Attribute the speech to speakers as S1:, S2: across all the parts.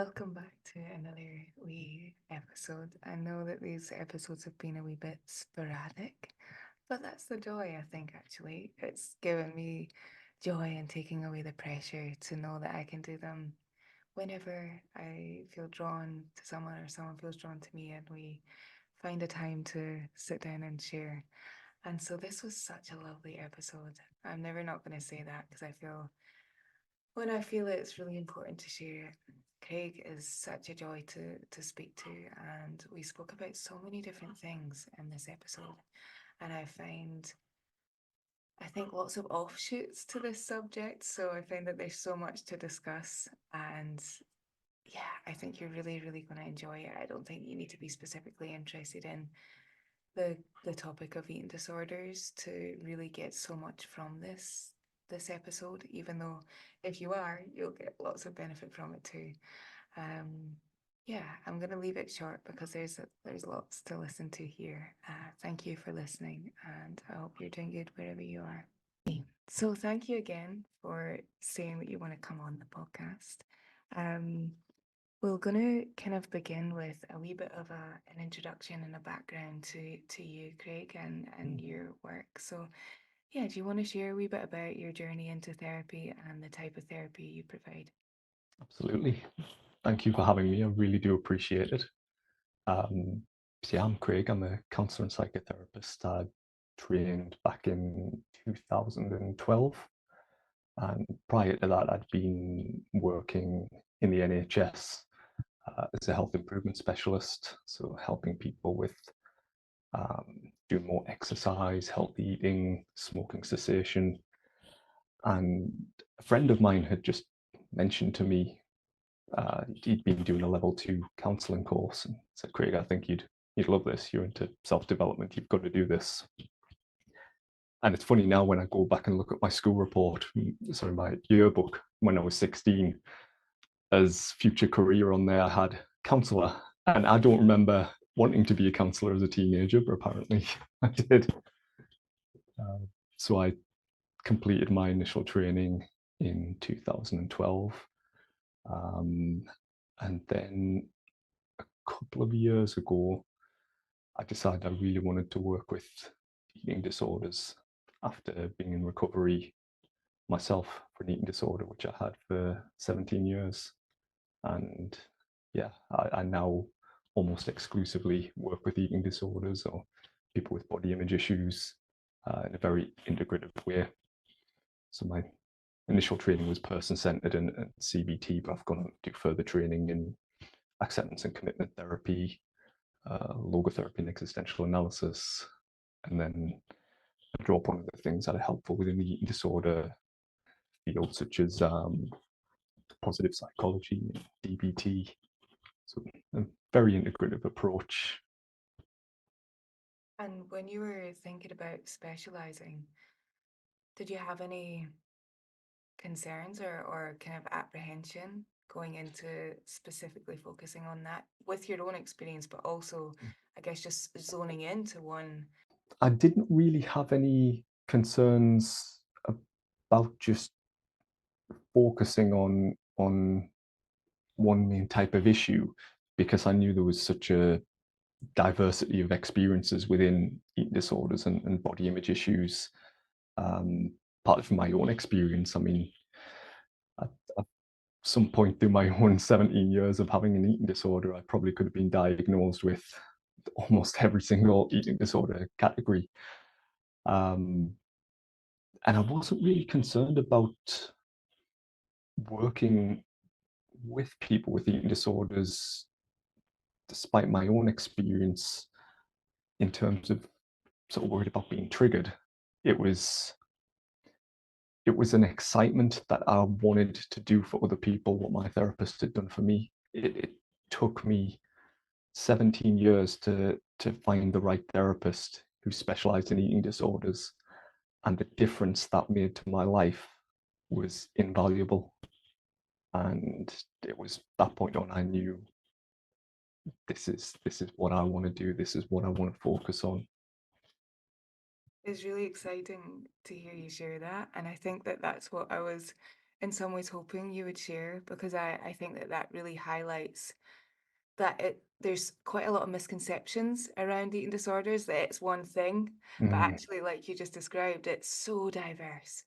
S1: Welcome back to another wee episode. I know that these episodes have been a wee bit sporadic, but that's the joy, I think, actually. It's given me joy and taking away the pressure to know that I can do them whenever I feel drawn to someone or someone feels drawn to me and we find a time to sit down and share. And so this was such a lovely episode. I'm never not going to say that because I feel when I feel it's really important to share it. Craig is such a joy to speak to, and we spoke about so many different things in this episode. And I think lots of offshoots to this subject. So I find that there's so much to discuss, and yeah, I think you're really, really going to enjoy it. I don't think you need to be specifically interested in the topic of eating disorders to really get so much from this episode, even though if you are, you'll get lots of benefit from it too. Um, yeah, I'm going to leave it short because there's lots to listen to here. Thank you for listening, and I hope you're doing good wherever you are. So thank you again for saying that you want to come on the podcast. Um, we're going to kind of begin with a wee bit of an introduction and a background to you, Craig, and your work. So, yeah, do you want to share a wee bit about your journey into therapy and the type of therapy you provide?
S2: Absolutely. Thank you for having me. I really do appreciate it. So yeah, I'm Craig. I'm a counselor and psychotherapist. I trained back in 2012. And prior to that, I'd been working in the NHS as a health improvement specialist. So helping people with doing more exercise, healthy eating, smoking cessation. And a friend of mine had just mentioned to me he'd been doing a level 2 counselling course and said, Craig, I think you'd love this. You're into self-development. You've got to do this. And it's funny now when I go back and look at my school report, sorry, my yearbook when I was 16, as future career on there, I had counsellor. And I don't remember wanting to be a counsellor as a teenager, but apparently I did. Uh, so I completed my initial training in 2012. Um, and then a couple of years ago, I decided I really wanted to work with eating disorders after being in recovery myself for an eating disorder, which I had for 17 years. And yeah, I now almost exclusively work with eating disorders or people with body image issues in a very integrative way. So my initial training was person-centered and CBT, but I've gone on to do further training in acceptance and commitment therapy, logotherapy and existential analysis, and then I draw upon the things that are helpful within the eating disorder field, such as positive psychology, DBT. So a very integrative approach.
S1: And when you were thinking about specializing, did you have any concerns or kind of apprehension going into specifically focusing on that with your own experience, but also, I guess, just zoning into one?
S2: I didn't really have any concerns about just focusing on one main type of issue because I knew there was such a diversity of experiences within eating disorders and body image issues. Partly from my own experience, I mean, at some point through my own 17 years of having an eating disorder, I probably could have been diagnosed with almost every single eating disorder category. Um, and I wasn't really concerned about working with people with eating disorders, despite my own experience in terms of sort of worried about being triggered. It was it was an excitement that I wanted to do for other people what my therapist had done for me. It took me 17 years to find the right therapist who specialized in eating disorders, and the difference that made to my life was invaluable. And it was that point on I knew this is what I want to do. This is what I want to focus on.
S1: It's really exciting to hear you share that. And I think that that's what I was in some ways hoping you would share, because I think that that really highlights that there's quite a lot of misconceptions around eating disorders, that it's one thing, but
S2: Mm,
S1: actually, like you just described, it's so diverse.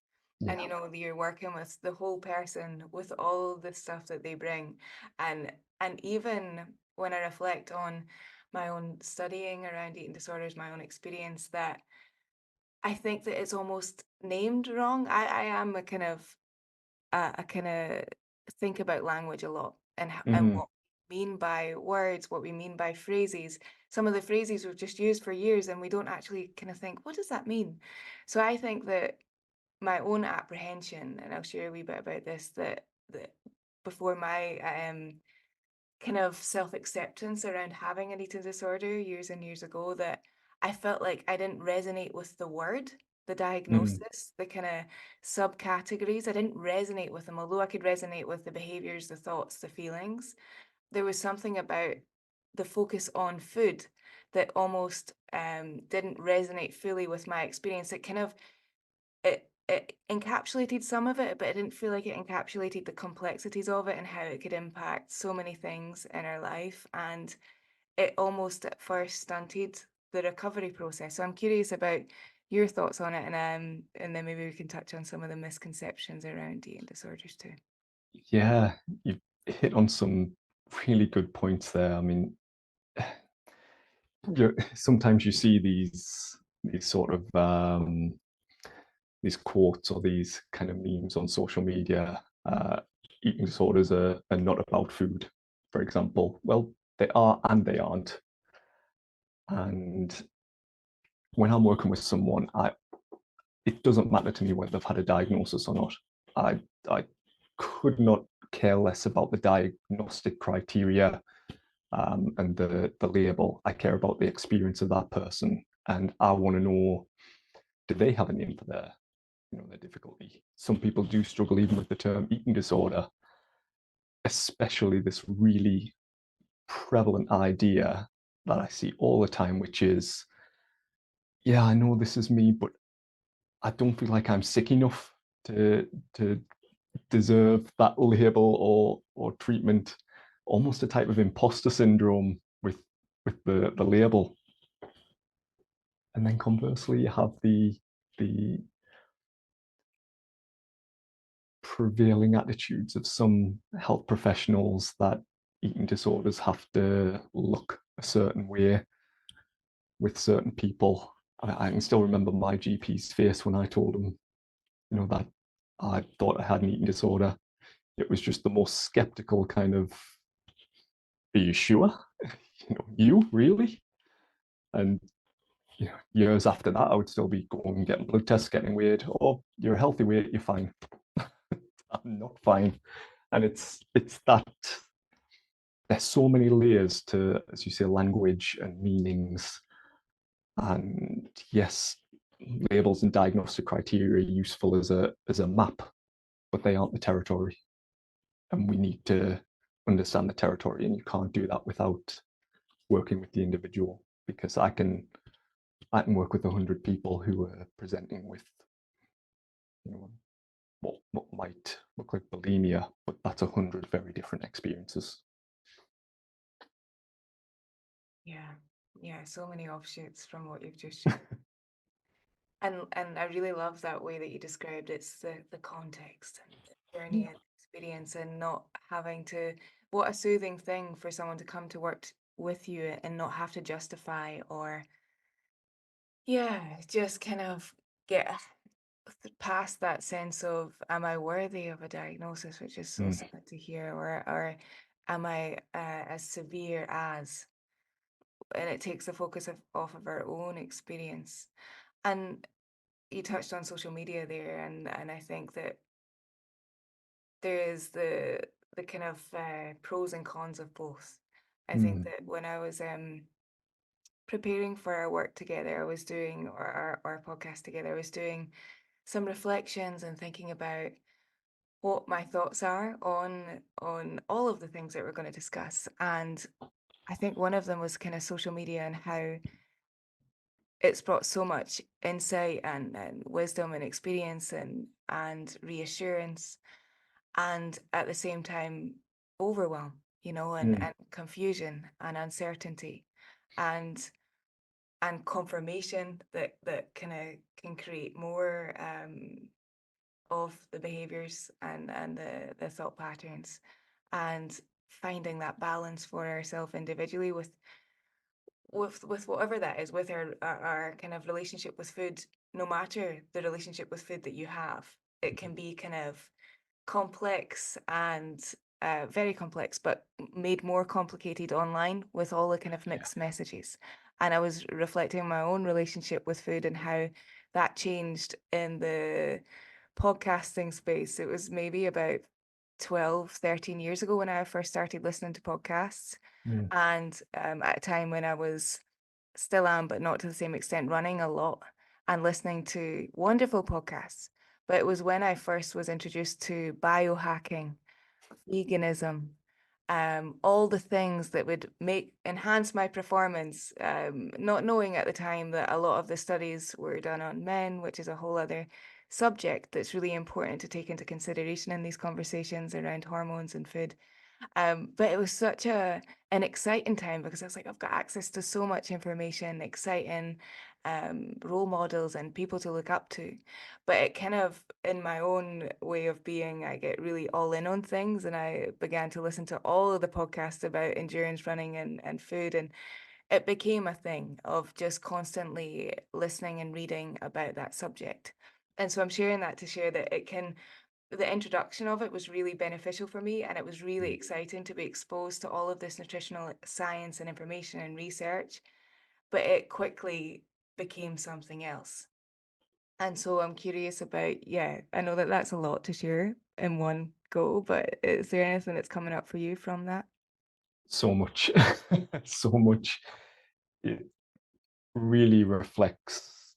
S1: And
S2: yeah.
S1: you know, you're working with the whole person with all the stuff that they bring. And even when I reflect on my own studying around eating disorders, my own experience, that I think that it's almost named wrong. I am a kind of I kind of think about language a lot, and and
S2: Mm,
S1: what we mean by words, what we mean by phrases. Some of the phrases we've just used for years, and we don't actually kind of think, what does that mean? So I think that my own apprehension, and I'll share a wee bit about this, that before my kind of self-acceptance around having an eating disorder years and years ago, that I felt like I didn't resonate with the word, the
S2: mm,
S1: diagnosis, the kind of subcategories. I didn't resonate with them, although I could resonate with the behaviors, the thoughts, the feelings. There was something about the focus on food that almost didn't resonate fully with my experience. It kind of it encapsulated some of it, but I didn't feel like it encapsulated the complexities of it and how it could impact so many things in our life. And it almost at first stunted the recovery process. So I'm curious about your thoughts on it, and then maybe we can touch on some of the misconceptions around eating disorders too.
S2: yeah, you've hit on some really good points there. I mean, sometimes you see these sort of these quotes or these kind of memes on social media. Eating disorders are not about food, for example. Well, they are and they aren't. And when I'm working with someone, it doesn't matter to me whether they've had a diagnosis or not. I could not care less about the diagnostic criteria and the label. I care about the experience of that person, and I want to know, do they have a name for their difficulty? Some people do struggle even with the term eating disorder, especially this really prevalent idea that I see all the time, which is, yeah, I know this is me, but I don't feel like I'm sick enough to deserve that label or treatment. Almost a type of imposter syndrome with the label. And then conversely, you have the prevailing attitudes of some health professionals that eating disorders have to look a certain way with certain people. I can still remember my GP's face when I told him, that I thought I had an eating disorder. It was just the most skeptical kind of, are you sure? You really? And years after that, I would still be going and getting blood tests, getting weighed. Oh, you're a healthy weight, you're fine. I'm not fine. And it's that there's so many layers to, as you say, language and meanings. And yes, labels and diagnostic criteria are useful as a map, but they aren't the territory. And we need to understand the territory, and you can't do that without working with the individual, because I can work with 100 people who are presenting with you know what might look like bulimia, but that's 100 very different experiences.
S1: Yeah, yeah, so many offshoots from what you've just shared. And I really love that way that you described it's the context and the journey
S2: Yeah.
S1: and experience, and not having to, what a soothing thing for someone to come to work with you and not have to justify, or yeah, just kind of get past that sense of, am I worthy of a diagnosis, which is so
S2: Mm,
S1: sad to hear, or am I as severe as, and it takes the focus off of our own experience. And you touched on social media there, and I think that there is the kind of pros and cons of both. I think
S2: mm,
S1: that when I was preparing for our work together, I was doing, or our podcast together, I was doing some reflections and thinking about what my thoughts are on all of the things that we're going to discuss. And I think one of them was kind of social media and how it's brought so much insight and wisdom and experience and reassurance. and at the same time overwhelm, and confusion and uncertainty and confirmation that kind of can create more of the behaviors and the thought patterns, and finding that balance for ourselves individually with whatever that is, with our kind of relationship with food. No matter the relationship with food that you have, it can be kind of complex and very complex, but made more complicated online with all the kind of
S2: Yeah.
S1: mixed messages. And I was reflecting on my own relationship with food and how that changed in the podcasting space. It was maybe about 12, 13 years ago when I first started listening to podcasts.
S2: Mm.
S1: And at a time when I was, still am, but not to the same extent, running a lot and listening to wonderful podcasts. But it was when I first was introduced to biohacking, veganism, all the things that would enhance my performance, not knowing at the time that a lot of the studies were done on men, which is a whole other subject that's really important to take into consideration in these conversations around hormones and food. But it was such an exciting time because I was like, I've got access to so much information, exciting role models and people to look up to. But it kind of, in my own way of being, I get really all in on things, and I began to listen to all of the podcasts about endurance running and food, and it became a thing of just constantly listening and reading about that subject. And so I'm sharing that to share that the introduction of it was really beneficial for me, and it was really exciting to be exposed to all of this nutritional science and information and research, but it quickly became something else. And so I'm curious about, yeah, I know that that's a lot to share in one go, but is there anything that's coming up for you from that?
S2: So much, so much. It really reflects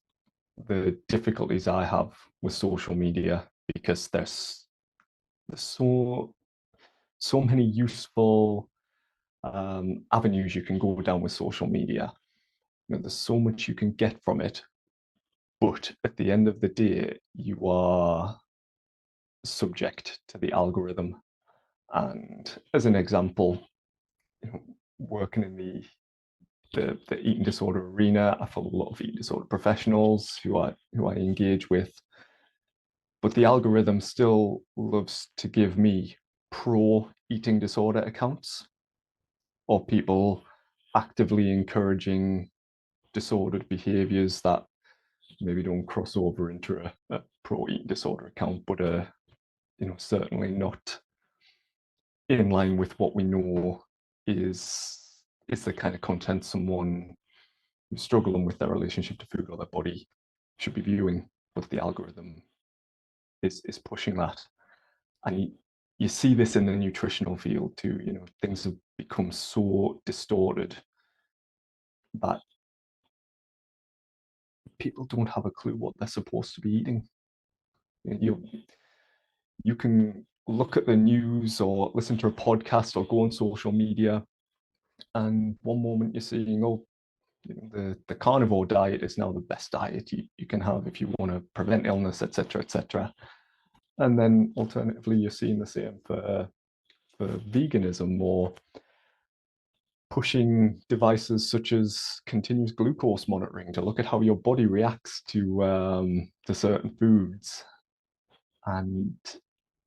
S2: the difficulties I have with social media because there's so many useful avenues you can go down with social media. There's so much you can get from it, but at the end of the day, you are subject to the algorithm. And as an example, working in the eating disorder arena, I follow a lot of eating disorder professionals who I engage with. But the algorithm still loves to give me pro eating disorder accounts or people actively encouraging disordered behaviors that maybe don't cross over into a pro eating disorder account, but are certainly not in line with what we know is the kind of content someone who's struggling with their relationship to food or their body should be viewing. But the algorithm is pushing that, and you see this in the nutritional field too. Things have become so distorted that people don't have a clue what they're supposed to be eating. You can look at the news or listen to a podcast or go on social media, and one moment you're seeing, oh, the carnivore diet is now the best diet you can have if you want to prevent illness, etc., etc. And then alternatively, you're seeing the same for veganism, or pushing devices such as continuous glucose monitoring to look at how your body reacts to certain foods. And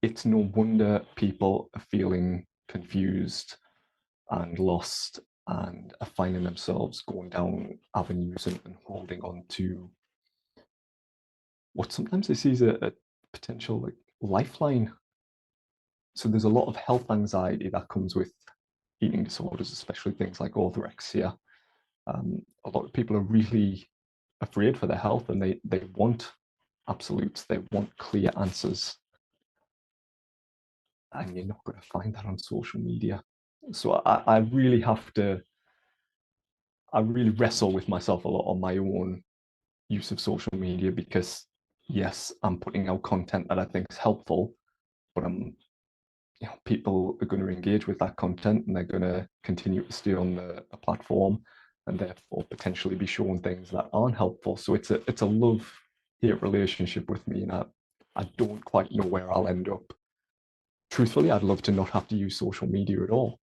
S2: it's no wonder people are feeling confused and lost and are finding themselves going down avenues and holding on to what sometimes they see as a potential lifeline. So there's a lot of health anxiety that comes with eating disorders, especially things like orthorexia. A lot of people are really afraid for their health, and they want absolutes, they want clear answers, and you're not going to find that on social media. So I really have to, I really wrestle with myself a lot on my own use of social media, because yes, I'm putting out content that I think is helpful, but people are going to engage with that content and they're going to continue to stay on the platform, and therefore potentially be shown things that aren't helpful. So it's a love-hate relationship with me, and I don't quite know where I'll end up. truthfully, I'd love to not have to use social media at all.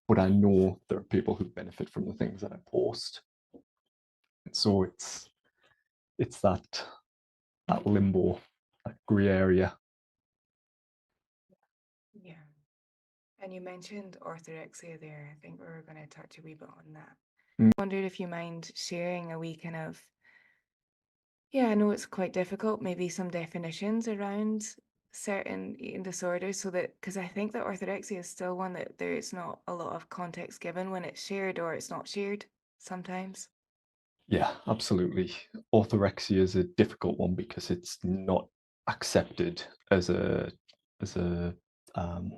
S2: But I know there are people who benefit from the things that I post. And so it's that limbo, that grey area.
S1: Yeah. And you mentioned orthorexia there. I think we were going to touch a wee bit on that.
S2: Mm,
S1: Wondered if you mind sharing a wee kind of, yeah, I know it's quite difficult, maybe some definitions around certain eating disorders so that, because I think that orthorexia is still one that there's not a lot of context given when it's shared or it's not shared sometimes.
S2: yeah, absolutely. Orthorexia is a difficult one because it's not accepted as a um,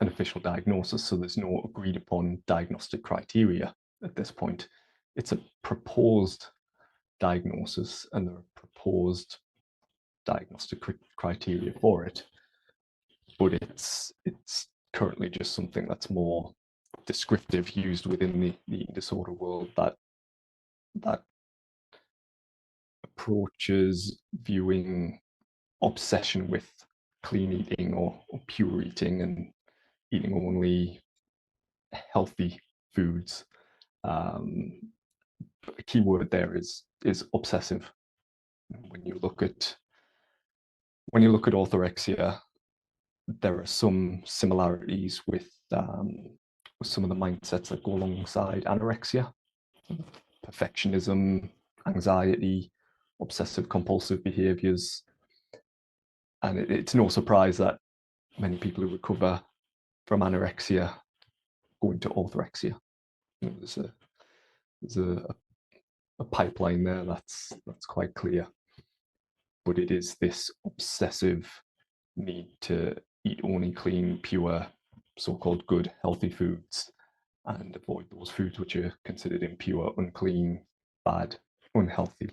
S2: an official diagnosis. So there's no agreed upon diagnostic criteria at this point. It's a proposed diagnosis, and there are proposed diagnostic criteria for it, but it's currently just something that's more descriptive, used within the eating disorder world, that approaches viewing obsession with clean eating or pure eating and eating only healthy foods. Um, a key word there is obsessive. When you look at orthorexia, there are some similarities with some of the mindsets that go alongside anorexia: perfectionism, anxiety, obsessive compulsive behaviors. And it's no surprise that many people who recover from anorexia go into orthorexia. You know, there's a pipeline there that's quite clear. But it is this obsessive need to eat only clean, pure, so-called good, healthy foods, and avoid those foods which are considered impure, unclean, bad, unhealthy.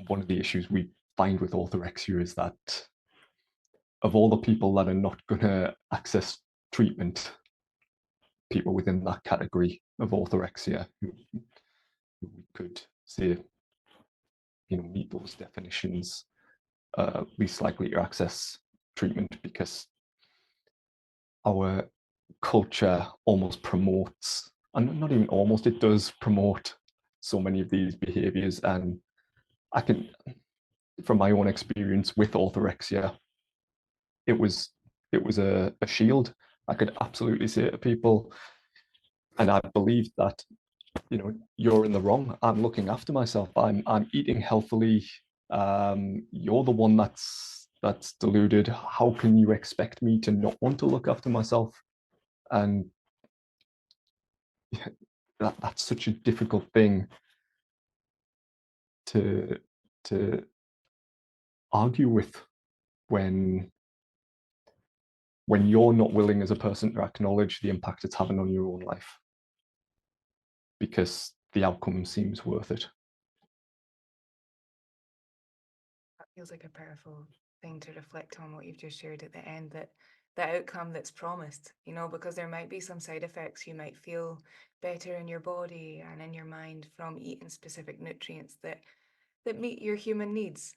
S2: One of the issues we find with orthorexia is that of all the people that are not going to access treatment, people within that category of orthorexia who we could say, meet those definitions, least likely to access treatment, because our culture almost promotes, and not even almost, it does promote so many of these behaviors. And I can, from my own experience with orthorexia, it was a shield. I could absolutely say to people, and I believed that, you're in the wrong. I'm looking after myself. I'm eating healthily. You're the one that's deluded. How can you expect me to not want to look after myself? And that's such a difficult thing to to argue with when you're not willing as a person to acknowledge the impact it's having on your own life, because the outcome seems worth it.
S1: That feels like a powerful thing to reflect on what you've just shared at the end, that the outcome that's promised, because there might be some side effects. You might feel better in your body and in your mind from eating specific nutrients that meet your human needs.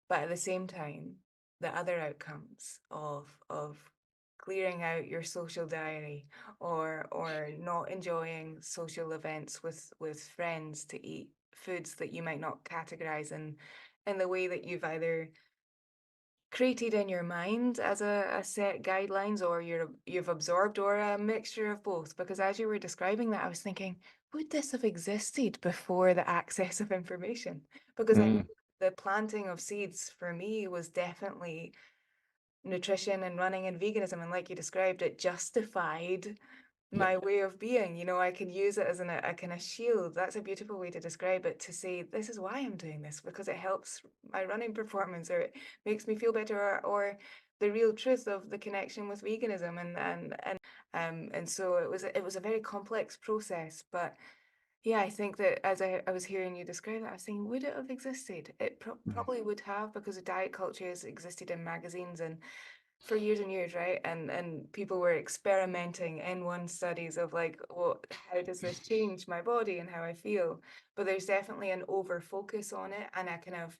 S1: But at the same time, the other outcomes of clearing out your social diary or not enjoying social events with friends to eat foods that you might not categorize in the way that you've either created in your mind as a set guidelines or you've absorbed, or a mixture of both. Because as you were describing that, I was thinking, would this have existed before the access of information? Because I know
S2: Mm,
S1: the planting of seeds for me was definitely nutrition and running and veganism, and like you described, it justified
S2: yeah,
S1: my way of being. I can use it as a kind of shield. That's a beautiful way to describe it, to say this is why I'm doing this, because it helps my running performance, or it makes me feel better, or the real truth of the connection with veganism. And so it was a very complex process. But yeah, I think that as I was hearing you describe that, I was thinking, would it have existed? It
S2: mm,
S1: probably would have, because the diet culture has existed in magazines and for years and years, right? And people were experimenting in one studies of like, well, how does this change my body and how I feel? But there's definitely an over focus on it, and a kind of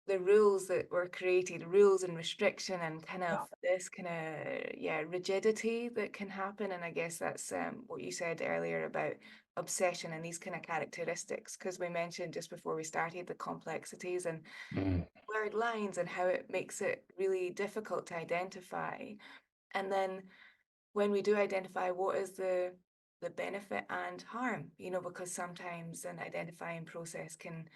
S1: the rules that were created, rules and restriction and kind
S2: Yeah.
S1: of this kind of yeah rigidity that can happen. And I guess that's what you said earlier about obsession and these kind of characteristics, because we mentioned just before we started the complexities and
S2: Mm,
S1: blurred lines and how it makes it really difficult to identify. And then when we do identify, what is the benefit and harm, because sometimes an identifying process can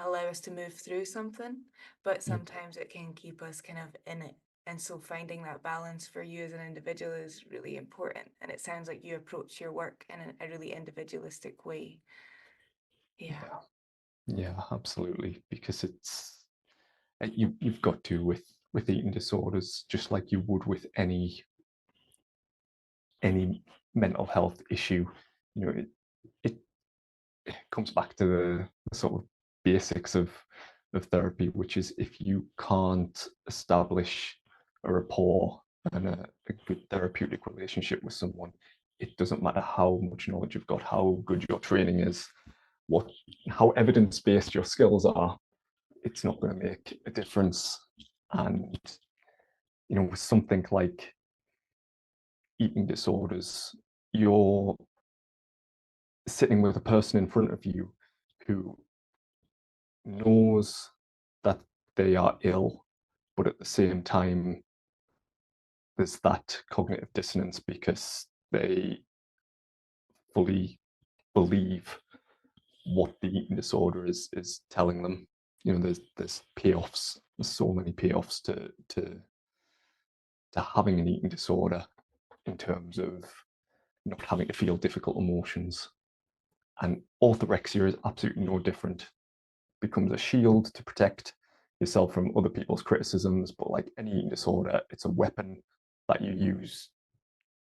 S1: allow us to move through something, but
S2: mm.
S1: sometimes it can keep us kind of in it. And so finding that balance for you as an individual is really important. And it sounds like you approach your work in a really individualistic way. Yeah.
S2: Yeah, yeah, absolutely. Because it's you've got to with eating disorders, just like you would with any mental health issue. It comes back to the sort of basics of therapy, which is if you can't establish a rapport and a good therapeutic relationship with someone, it doesn't matter how much knowledge you've got, how good your training is, what how evidence-based your skills are, it's not going to make a difference. And with something like eating disorders, you're sitting with a person in front of you who knows that they are ill, but at the same time, there's that cognitive dissonance because they fully believe what the eating disorder is telling them. There's payoffs. There's so many payoffs to having an eating disorder in terms of not having to feel difficult emotions. And orthorexia is absolutely no different. Becomes a shield to protect yourself from other people's criticisms. But like any eating disorder, it's a weapon that you use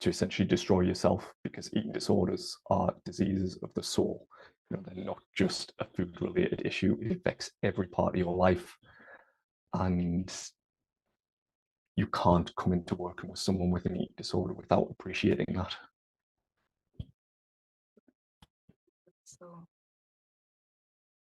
S2: to essentially destroy yourself, because eating disorders are diseases of the soul. They're not just a food related issue. It affects every part of your life. And you can't come into working with someone with an eating disorder without appreciating that.
S1: So,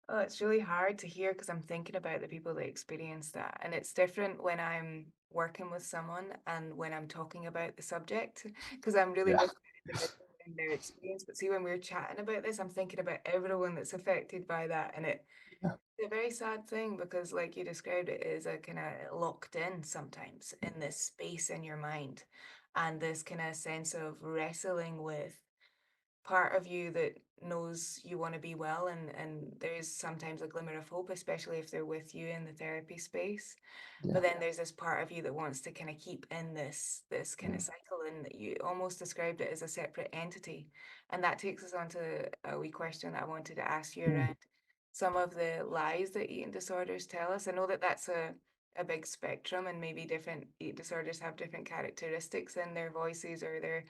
S1: oh, it's really hard to hear because I'm thinking about the people that experience that. And it's different when I'm working with someone and when I'm talking about the subject, because I'm really
S2: Yeah.
S1: with the individual and their experience. But see, when we're chatting about this, I'm thinking about everyone that's affected by that. And
S2: Yeah.
S1: it's a very sad thing because, like you described, it is a kind of locked in sometimes in this space in your mind and this kind of sense of wrestling with part of you that knows you want to be well, and there's sometimes a glimmer of hope, especially if they're with you in the therapy space,
S2: Yeah.
S1: but then there's this part of you that wants to kind of keep in this kind of
S2: Mm.
S1: cycle, and you almost described it as a separate entity. And that takes us on to a wee question that I wanted to ask you
S2: Mm.
S1: around some of the lies that eating disorders tell us. I know that that's a big spectrum, and maybe different eating disorders have different characteristics in their voices or their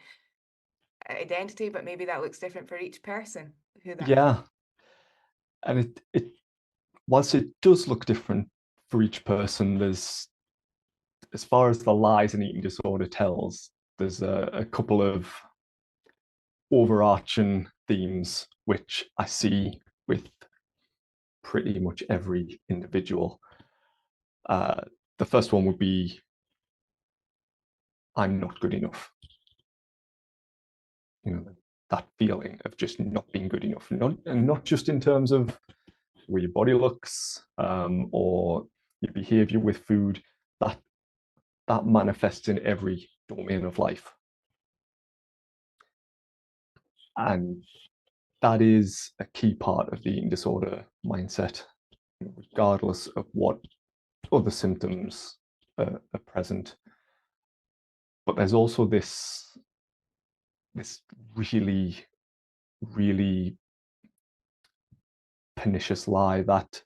S1: identity, but maybe that looks different for each person who that is.
S2: Yeah. And it whilst it does look different for each person, there's, as far as the lies an eating disorder tells, there's a couple of overarching themes which I see with pretty much every individual. Uh, the first one would be, I'm not good enough. That feeling of just not being good enough, and not just in terms of the way your body looks, or your behavior with food. That manifests in every domain of life. And that is a key part of the eating disorder mindset, regardless of what other symptoms are present. But there's also this really, really pernicious lie that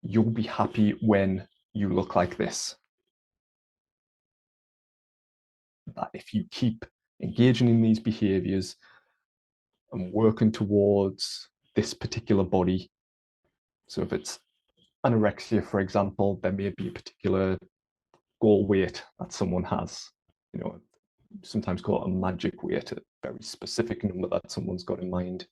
S2: you'll be happy when you look like this. That if you keep engaging in these behaviors and working towards this particular body, so if it's anorexia, for example, there may be a particular goal weight that someone has, sometimes call it a magic weight, a very specific number that someone's got in mind.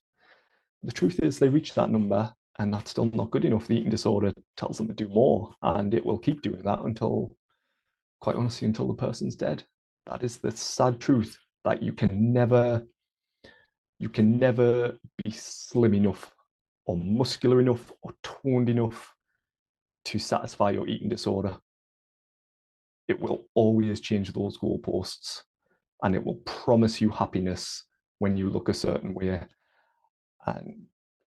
S2: The truth is, they reach that number and that's still not good enough. The eating disorder tells them to do more, and it will keep doing that until, quite honestly, until the person's dead. That is the sad truth, that you can never be slim enough or muscular enough or toned enough to satisfy your eating disorder. It will always change those goalposts, and it will promise you happiness when you look a certain way. And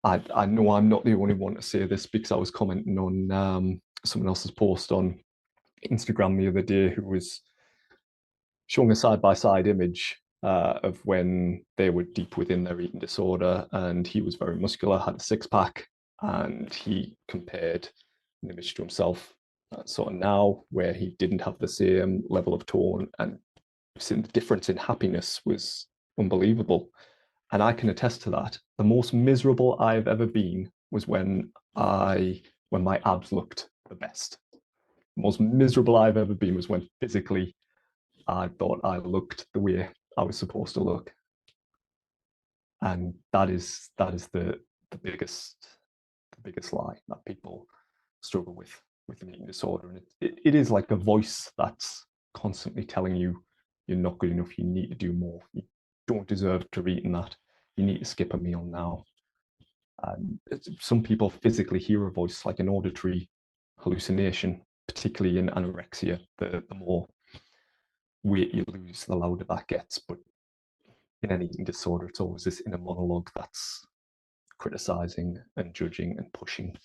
S2: I know I'm not the only one to say this, because I was commenting on someone else's post on Instagram the other day, who was showing a side by side image of when they were deep within their eating disorder, and he was very muscular, had a six pack, and he compared an image to himself sort of now, where he didn't have the same level of tone, and seeing the difference in happiness was unbelievable. And I can attest to that. The most miserable I've ever been was when my abs looked the best. The most miserable I've ever been was when physically I thought I looked the way I was supposed to look. And that is the biggest lie that people struggle with an eating disorder. And it is like a voice that's constantly telling you you're not good enough, you need to do more, you don't deserve to eat in that, you need to skip a meal now. And some people physically hear a voice, like an auditory hallucination, particularly in anorexia. The more weight you lose, the louder that gets. But in any eating disorder, it's always this inner monologue that's criticizing and judging and pushing.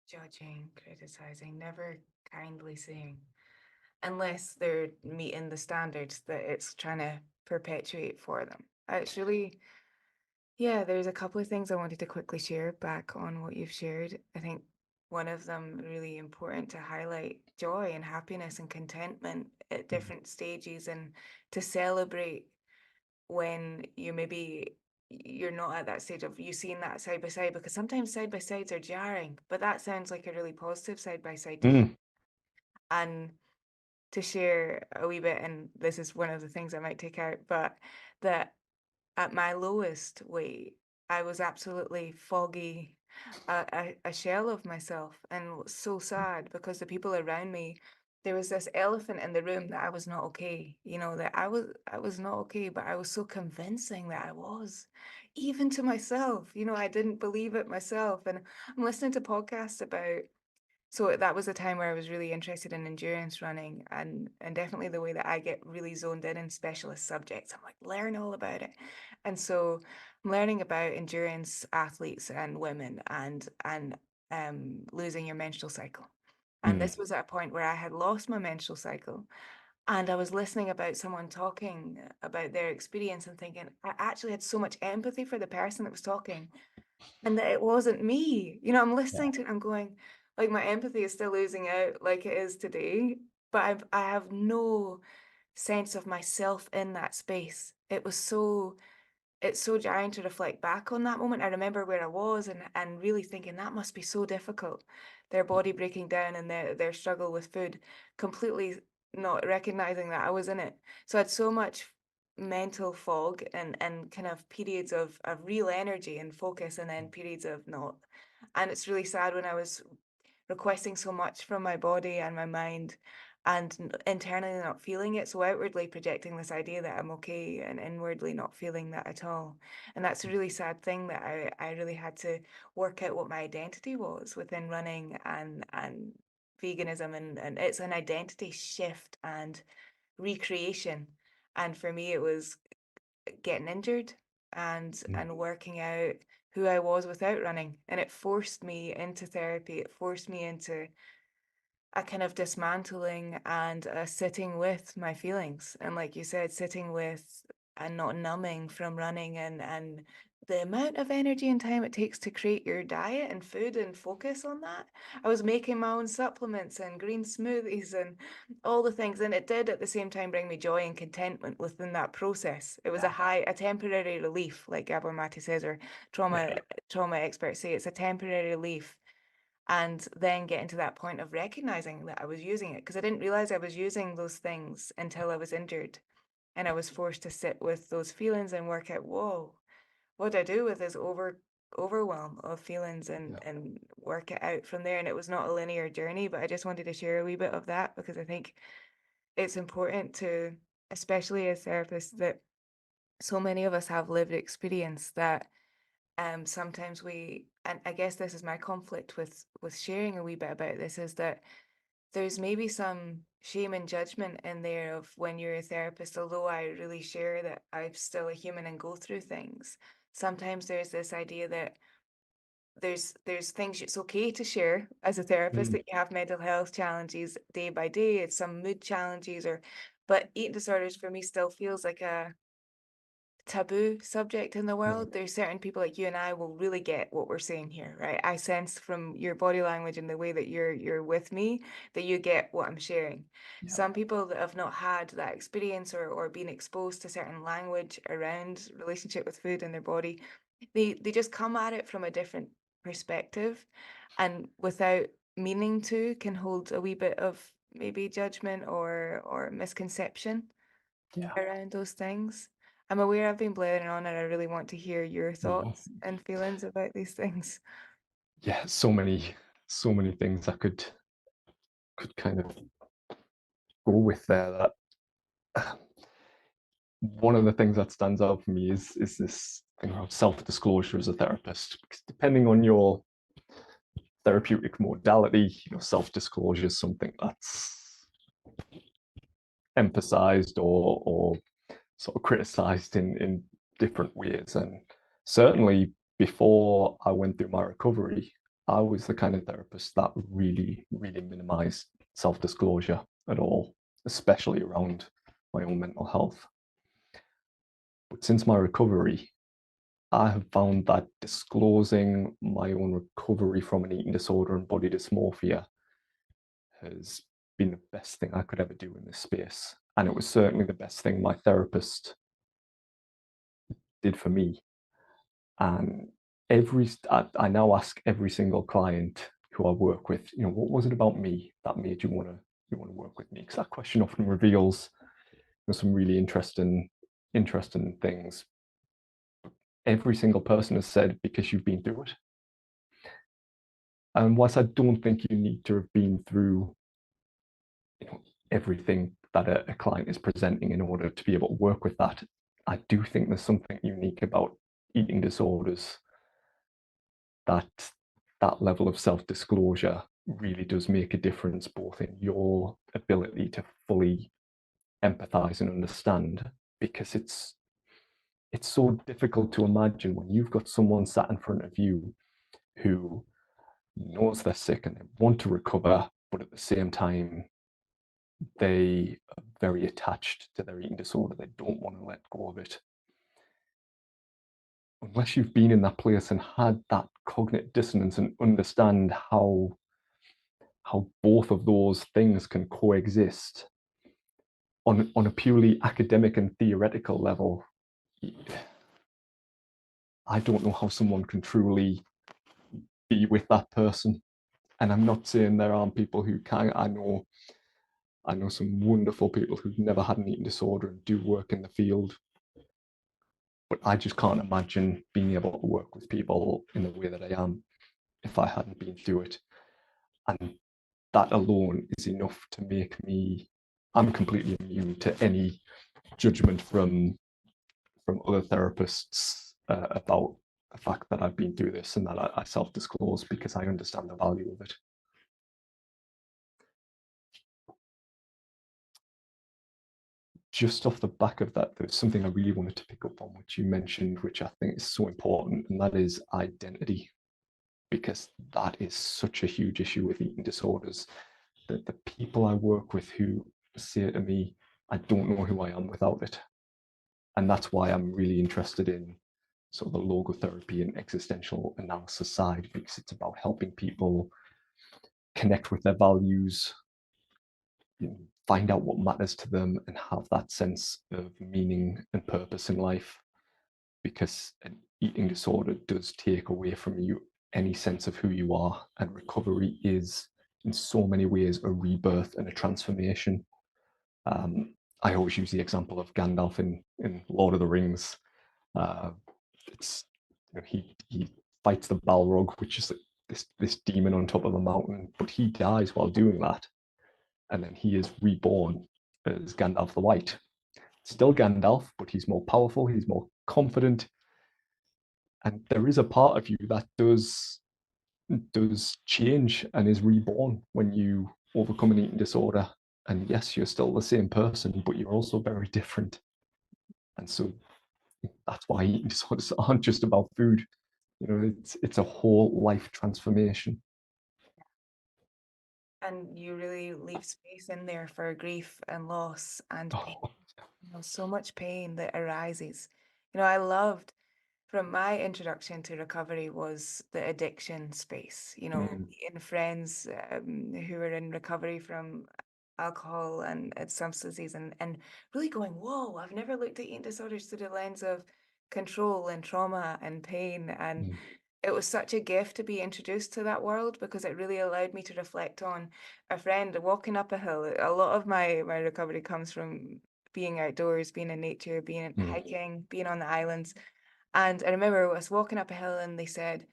S1: Judging, criticizing, never kindly saying, unless they're meeting the standards that it's trying to perpetuate for them. It's really, yeah, there's a couple of things I wanted to quickly share back on what you've shared. I think one of them really important to highlight joy and happiness and contentment at different stages, and to celebrate when you're not at that stage of you seeing that side by side, because sometimes side by sides are jarring, but that sounds like a really positive side by side to hear.
S2: Mm.
S1: And to share a wee bit, and this is one of the things I might take out, but that at my lowest weight, I was absolutely foggy, a shell of myself, and was so sad because the people around me, there was this elephant in the room that I was not okay. You know, that I was not okay, but I was so convincing that I was, even to myself. You know, I didn't believe it myself. And I'm listening to podcasts about, so that was a time where I was really interested in endurance running, and definitely the way that I get really zoned in specialist subjects. I'm like, learn all about it. And so I'm learning about endurance athletes and women, and losing your menstrual cycle. And
S2: Mm.
S1: this was at a point where I had lost my menstrual cycle, and I was listening about someone talking about their experience and thinking, I actually had so much empathy for the person that was talking, and that it wasn't me. You know, I'm
S2: Yeah.
S1: listening to it, I'm going, like, my empathy is still losing out like it is today, but I have no sense of myself in that space. It's so jarring to reflect back on that moment. I remember where I was, and really thinking that must be so difficult. Their body breaking down and their struggle with food, completely not recognizing that I was in it. So I had so much mental fog, and kind of periods of real energy and focus, and then periods of not. And it's really sad when I was requesting so much from my body and my mind, and internally not feeling it, so outwardly projecting this idea that I'm okay and inwardly not feeling that at all. And that's a really sad thing, that I really had to work out what my identity was within running and veganism, and it's an identity shift and recreation. And for me it was getting injured
S2: Mm.
S1: and working out who I was without running. And it forced me into therapy. It forced me into a kind of dismantling and a sitting with my feelings. And like you said, sitting with and not numbing from running, and the amount of energy and time it takes to create your diet and food and focus on that. I was making my own supplements and green smoothies and all the things. And it did at the same time bring me joy and contentment within that process. It was
S2: Yeah.
S1: a temporary relief, like Gabor Mate says, or
S2: Yeah.
S1: trauma experts say, it's a temporary relief. And then getting to that point of recognizing that I was using it, because I didn't realize I was using those things until I was injured, and I was forced to sit with those feelings and work out, whoa, what do I do with this overwhelm of feelings
S2: Yeah.
S1: and work it out from there. And it was not a linear journey, but I just wanted to share a wee bit of that because I think it's important to, especially as therapists, that so many of us have lived experience that sometimes we, and I guess this is my conflict with sharing a wee bit about this, is that there's maybe some shame and judgment in there of when you're a therapist, although I really share that I'm still a human and go through things. Sometimes there's this idea that there's things it's okay to share as a therapist,
S2: Mm,
S1: that you have mental health challenges day by day, it's some mood challenges, or but eating disorders for me still feels like a taboo subject in the
S2: mm,
S1: world. There's certain people like you and I will really get what we're saying here, right? I sense from your body language and the way that you're with me that you get what I'm sharing.
S2: yeah.
S1: Some people that have not had that experience or been exposed to certain language around relationship with food and their body, they just come at it from a different perspective, and without meaning to can hold a wee bit of maybe judgment or misconception
S2: Yeah.
S1: around those things. I'm aware I've been blathering on and I really want to hear your
S2: No.
S1: thoughts and feelings about these things.
S2: Yeah. So many things I could kind of go with there. That one of the things that stands out for me is this thing around self-disclosure as a therapist. Because depending on your therapeutic modality, self-disclosure is something that's emphasized or sort of criticized in different ways. And certainly before I went through my recovery, I was the kind of therapist that really minimized self-disclosure at all, especially around my own mental health. But since my recovery, I have found that disclosing my own recovery from an eating disorder and body dysmorphia has been the best thing I could ever do in this space. And it was certainly the best thing my therapist did for me. And I now ask every single client who I work with, what was it about me that made you want to work with me? Because that question often reveals some really interesting things. Every single person has said because you've been through it. And whilst I don't think you need to have been through everything that a client is presenting in order to be able to work with that, I do think there's something unique about eating disorders that that level of self-disclosure really does make a difference, both in your ability to fully empathize and understand, because it's so difficult to imagine when you've got someone sat in front of you who knows they're sick and they want to recover, but at the same time they are very attached to their eating disorder. They don't want to let go of it. Unless you've been in that place and had that cognitive dissonance and understand how both of those things can coexist on a purely academic and theoretical level, I don't know how someone can truly be with that person. And I'm not saying there aren't people who can. I know some wonderful people who've never had an eating disorder and do work in the field. But I just can't imagine being able to work with people in the way that I am if I hadn't been through it. And that alone is enough to make me, I'm completely immune to any judgment from other therapists about the fact that I've been through this and that I self-disclose because I understand the value of it. Just off the back of that, there's something I really wanted to pick up on, which you mentioned, which I think is so important, and that is identity, because that is such a huge issue with eating disorders. That the people I work with who say to me, I don't know who I am without it. And that's why I'm really interested in sort of the logotherapy and existential analysis side, because it's about helping people connect with their values, find out what matters to them, and have that sense of meaning and purpose in life. Because an eating disorder does take away from you any sense of who you are, and recovery is, in so many ways, a rebirth and a transformation. I always use the example of Gandalf in Lord of the Rings. Uh, it's he fights the Balrog, which is like this demon on top of a mountain, but he dies while doing that, and then he is reborn as Gandalf the White. Still Gandalf, but he's more powerful, he's more confident, and there is a part of you that does change and is reborn when you overcome an eating disorder. And yes, you're still the same person, but you're also very different. And so that's why eating disorders aren't just about food. You know, it's a whole life transformation.
S1: And you really leave space in there for grief and loss and pain.
S2: Oh,
S1: So much pain that arises. I loved from my introduction to recovery was the addiction space,
S2: mm,
S1: meeting friends who were in recovery from alcohol and substances and really going, whoa, I've never looked at eating disorders through the lens of control and trauma and pain. And
S2: mm,
S1: it was such a gift to be introduced to that world because it really allowed me to reflect on a friend walking up a hill. A lot of my recovery comes from being outdoors, being in nature, being
S2: mm,
S1: hiking, being on the islands. And I remember us walking up a hill and they said,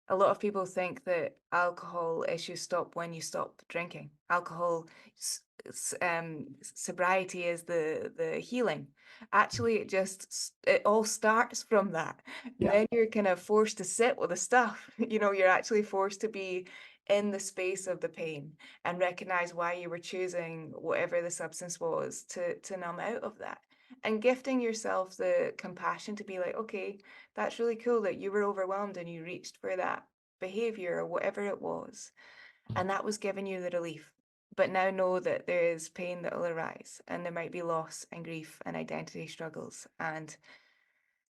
S1: a lot of people think that alcohol issues stop when you stop drinking. Sobriety is the healing. Actually, it all starts from that.
S2: yeah,
S1: Then you're kind of forced to sit with the stuff. You're actually forced to be in the space of the pain and recognize why you were choosing whatever the substance was to numb out of that. And gifting yourself the compassion to be like, okay, that's really cool that you were overwhelmed and you reached for that behavior or whatever it was. And that was giving you the relief. But now know that there is pain that will arise and there might be loss and grief and identity struggles and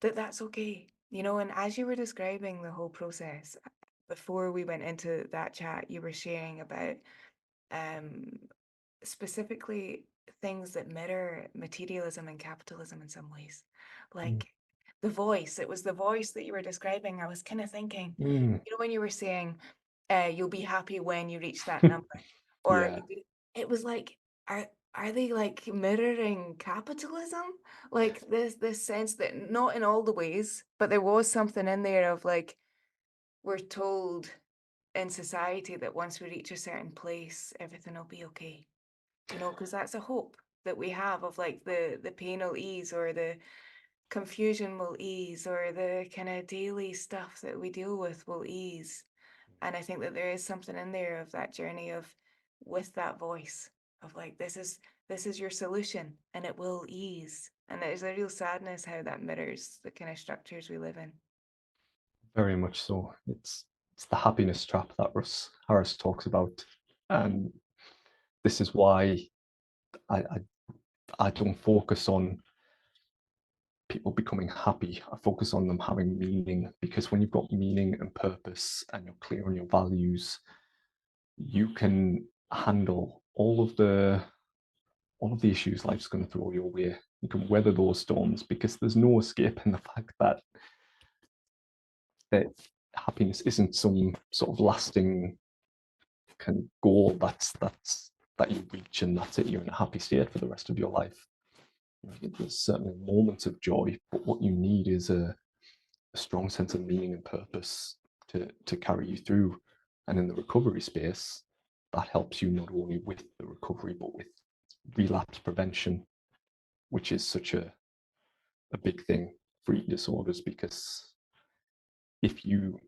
S1: that's okay. And as you were describing the whole process, before we went into that chat, you were sharing about um specifically things that mirror materialism and capitalism in some ways.
S2: mm,
S1: Like it was the voice that you were describing. I was kind of thinking,
S2: mm.
S1: when you were saying, you'll be happy when you reach that number, or
S2: Yeah,
S1: it was like, are they like mirroring capitalism? Like this sense that not in all the ways, but there was something in there of like, we're told in society that once we reach a certain place, everything will be okay, because that's a hope that we have of like the pain will ease or the confusion will ease or the kind of daily stuff that we deal with will ease. And I think that there is something in there of that journey of with that voice of like this is your solution and it will ease. And there's a real sadness how that mirrors the kind of structures we live in.
S2: very much so. It's the happiness trap that Russ Harris talks about, and this is why I, I I don't focus on people becoming happy. I focus on them having meaning, because when you've got meaning and purpose and you're clear on your values, you can handle all of the issues life's going to throw your way. You can weather those storms because there's no escaping the fact that happiness isn't some sort of lasting kind of goal that you reach and that's it. You're in a happy state for the rest of your life. There's certainly moments of joy, but what you need is a strong sense of meaning and purpose to carry you through. And in the recovery space, that helps you not only with the recovery, but with relapse prevention, which is such a big thing for eating disorders. Because if you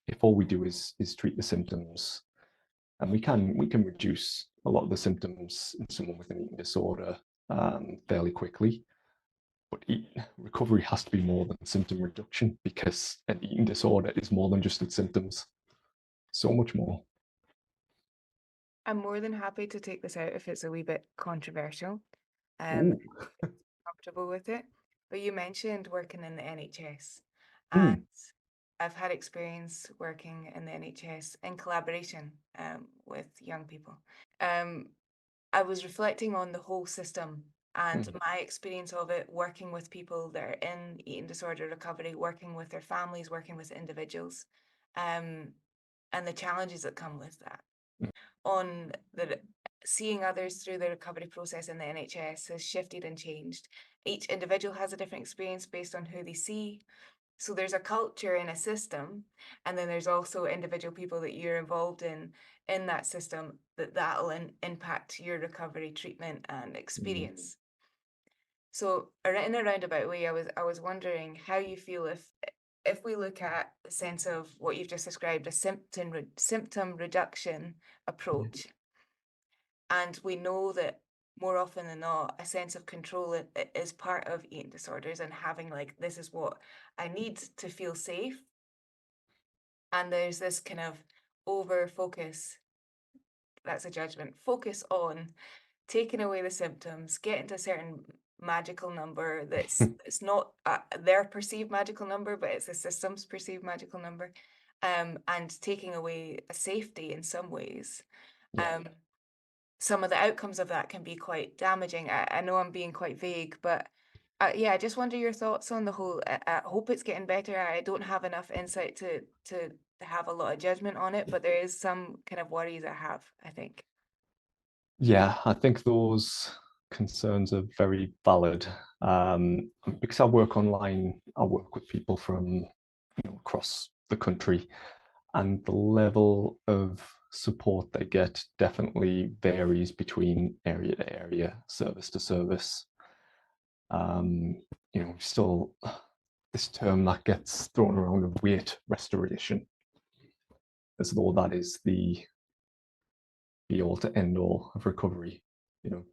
S2: if all we do is treat the symptoms, and we can reduce a lot of the symptoms in someone with an eating disorder fairly quickly. But recovery has to be more than symptom reduction, because an eating disorder is more than just its symptoms. So much more.
S1: I'm more than happy to take this out if it's a wee bit controversial.
S2: Ooh.
S1: Comfortable with it. But you mentioned working in the NHS, and
S2: Mm,
S1: I've had experience working in the NHS in collaboration with young people. Um, I was reflecting on the whole system and
S2: mm,
S1: my experience of it, working with people that are in eating disorder recovery, working with their families, working with individuals, um, and the challenges that come with that
S2: mm,
S1: on the seeing others through the recovery process in the NHS has shifted and changed. Each individual has a different experience based on who they see, So there's a culture in a system, and then there's also individual people that you're involved in that system that'll impact your recovery, treatment, and
S2: Mm.
S1: experience. So in a roundabout way, I was wondering how you feel if we look at the sense of what you've just described, a symptom reduction
S2: Yeah.
S1: approach, and we know that more often than not, a sense of control is part of eating disorders, and having like, this is what I need to feel safe. And there's this kind of over focus, that's a judgment, focus on taking away the symptoms, getting to a certain magical number that's it's not their perceived magical number, but it's the system's perceived magical number, and taking away a safety in some ways.
S2: Yeah.
S1: Um, some of the outcomes of that can be quite damaging. I know I'm being quite vague, but yeah, I just wonder your thoughts on the whole. I hope it's getting better. I don't have enough insight to have a lot of judgment on it, but there is some kind of worries I have, I think.
S2: Yeah, I think those concerns are very valid. Because I work online, I work with people from across the country, and the level of support they get definitely varies between area to area, service to service. Um, still this term that gets thrown around of weight restoration, as though that is the be all to end all of recovery.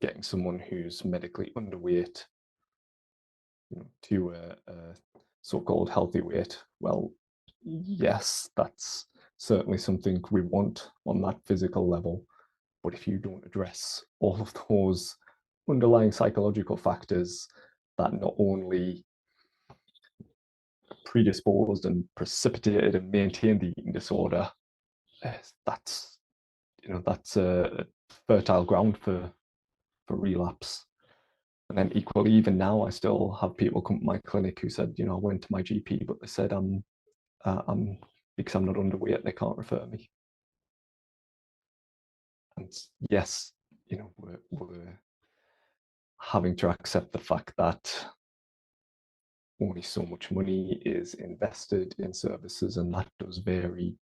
S2: Getting someone who's medically underweight, to a so-called healthy weight. Well, yes, that's certainly something we want on that physical level. But if you don't address all of those underlying psychological factors that not only predisposed and precipitated and maintained the eating disorder, that's that's a fertile ground for relapse. And then equally, even now, I still have people come to my clinic who said, I went to my GP, but they said I'm because I'm not underweight, they can't refer me. And yes, we're having to accept the fact that only so much money is invested in services, and that does vary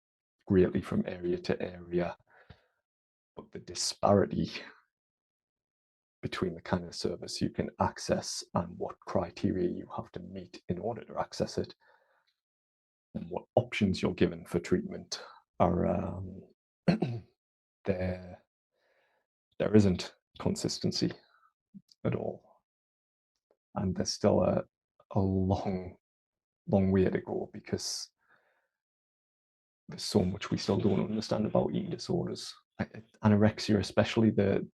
S2: greatly from area to area. But the disparity between the kind of service you can access and what criteria you have to meet in order to access it and what options you're given for treatment are there there isn't consistency at all, and there's still a long way to go because there's so much we still don't understand about eating disorders. Anorexia, especially the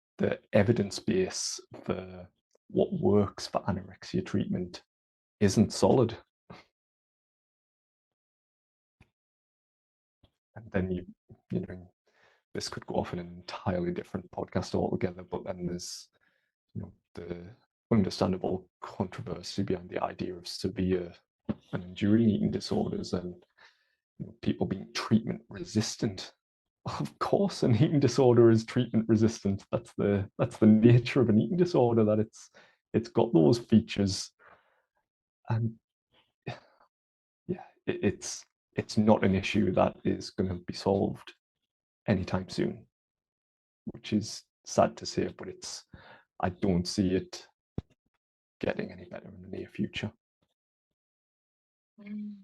S2: evidence base for what works for anorexia treatment isn't solid. And then you know this could go off in an entirely different podcast altogether. But then there's the understandable controversy behind the idea of severe and enduring eating disorders and people being treatment resistant. Of course, an eating disorder is treatment resistant. That's the nature of an eating disorder, that it's got those features. And yeah, it's not an issue that is going to be solved anytime soon, which is sad to say, but I don't see it getting any better in the near future.
S1: Mm,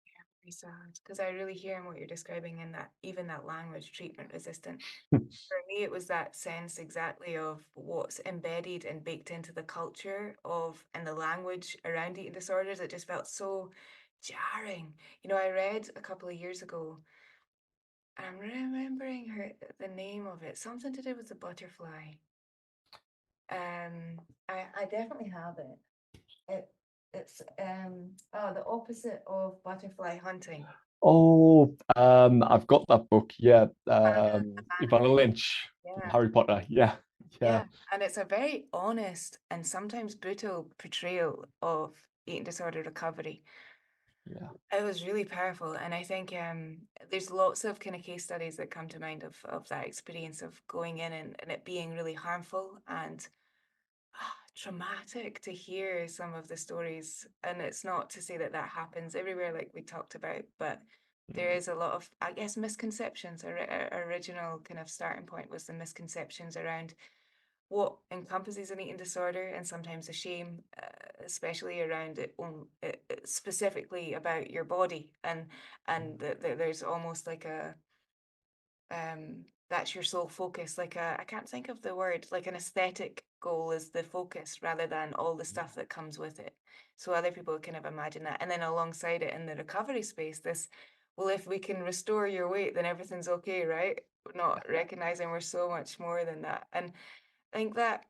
S1: yeah, very sad. Because I really hear in what you're describing in that, even that language, treatment resistant. For me, it was that sense exactly of what's embedded and baked into the culture of and the language around eating disorders. It just felt so jarring. I read a couple of years ago, and I'm remembering the name of it, something to do with the butterfly. I definitely have it. It's the opposite of butterfly hunting.
S2: Oh, I've got that book. Yeah,
S1: Anna
S2: Ivana
S1: Lynch.
S2: Lynch from
S1: Yeah.
S2: Harry Potter. Yeah, yeah,
S1: Yeah, and it's a very honest and sometimes brutal portrayal of eating disorder recovery.
S2: yeah,
S1: It was really powerful, and I think there's lots of kind of case studies that come to mind of that experience of going in and it being really harmful and traumatic to hear some of the stories. And it's not to say that that happens everywhere, like we talked about, but there
S2: Mm,
S1: is a lot of, I guess, misconceptions. Our original kind of starting point was the misconceptions around what encompasses an eating disorder and sometimes the shame, especially around specifically about your body, and there's almost like a that's your sole focus, like a, I can't think of the word, like an aesthetic goal is the focus rather than all the stuff that comes with it. So other people kind of imagine that, and then alongside it in the recovery space, this, well, if we can restore your weight then everything's okay, right? Not recognizing we're so much more than that. And I think that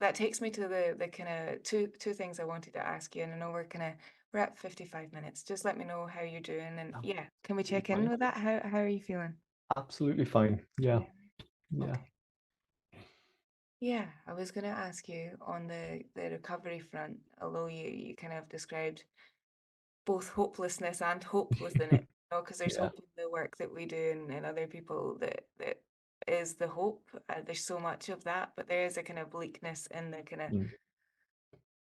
S1: that takes me to the kind of two things I wanted to ask you, and I know we're at 55 minutes. Just let me know how you're doing, and yeah, can we
S2: absolutely
S1: check in
S2: fine.
S1: with that? How are you feeling?
S2: Absolutely fine. Yeah.
S1: Yeah.
S2: Yeah.
S1: Okay. Yeah, I was going to ask you on the recovery front, although you kind of described both hopelessness and hope within it, you know, because there's
S2: Yeah.
S1: hope in the work that we do and other people that is the hope. There's so much of that, but there is a kind of bleakness in the kind of
S2: Mm,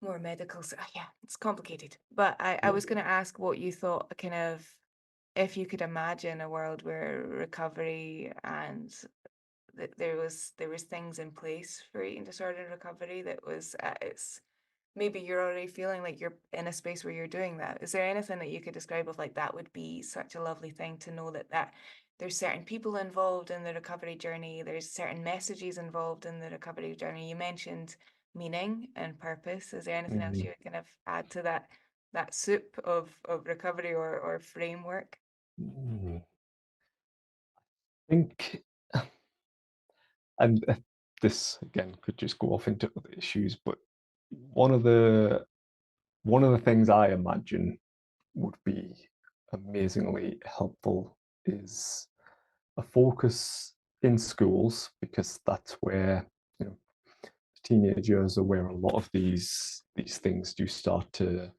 S1: more medical. Yeah, it's complicated. But I
S2: yeah.
S1: was going to ask what you thought, kind of, if you could imagine a world where recovery and that there was things in place for eating disorder recovery that was at its, maybe you're already feeling like you're in a space where you're doing that. Is there anything that you could describe of like that would be such a lovely thing to know that there's certain people involved in the recovery journey, there's certain messages involved in the recovery journey. You mentioned meaning and purpose. Is there anything else
S2: Mm,
S1: you would kind of add to that soup of recovery or framework?
S2: mm. I think, and this again could just go off into other issues, but one of the one of the things I imagine would be amazingly helpful is a focus in schools, because that's where, you know, teenage years are where a lot of these things do start to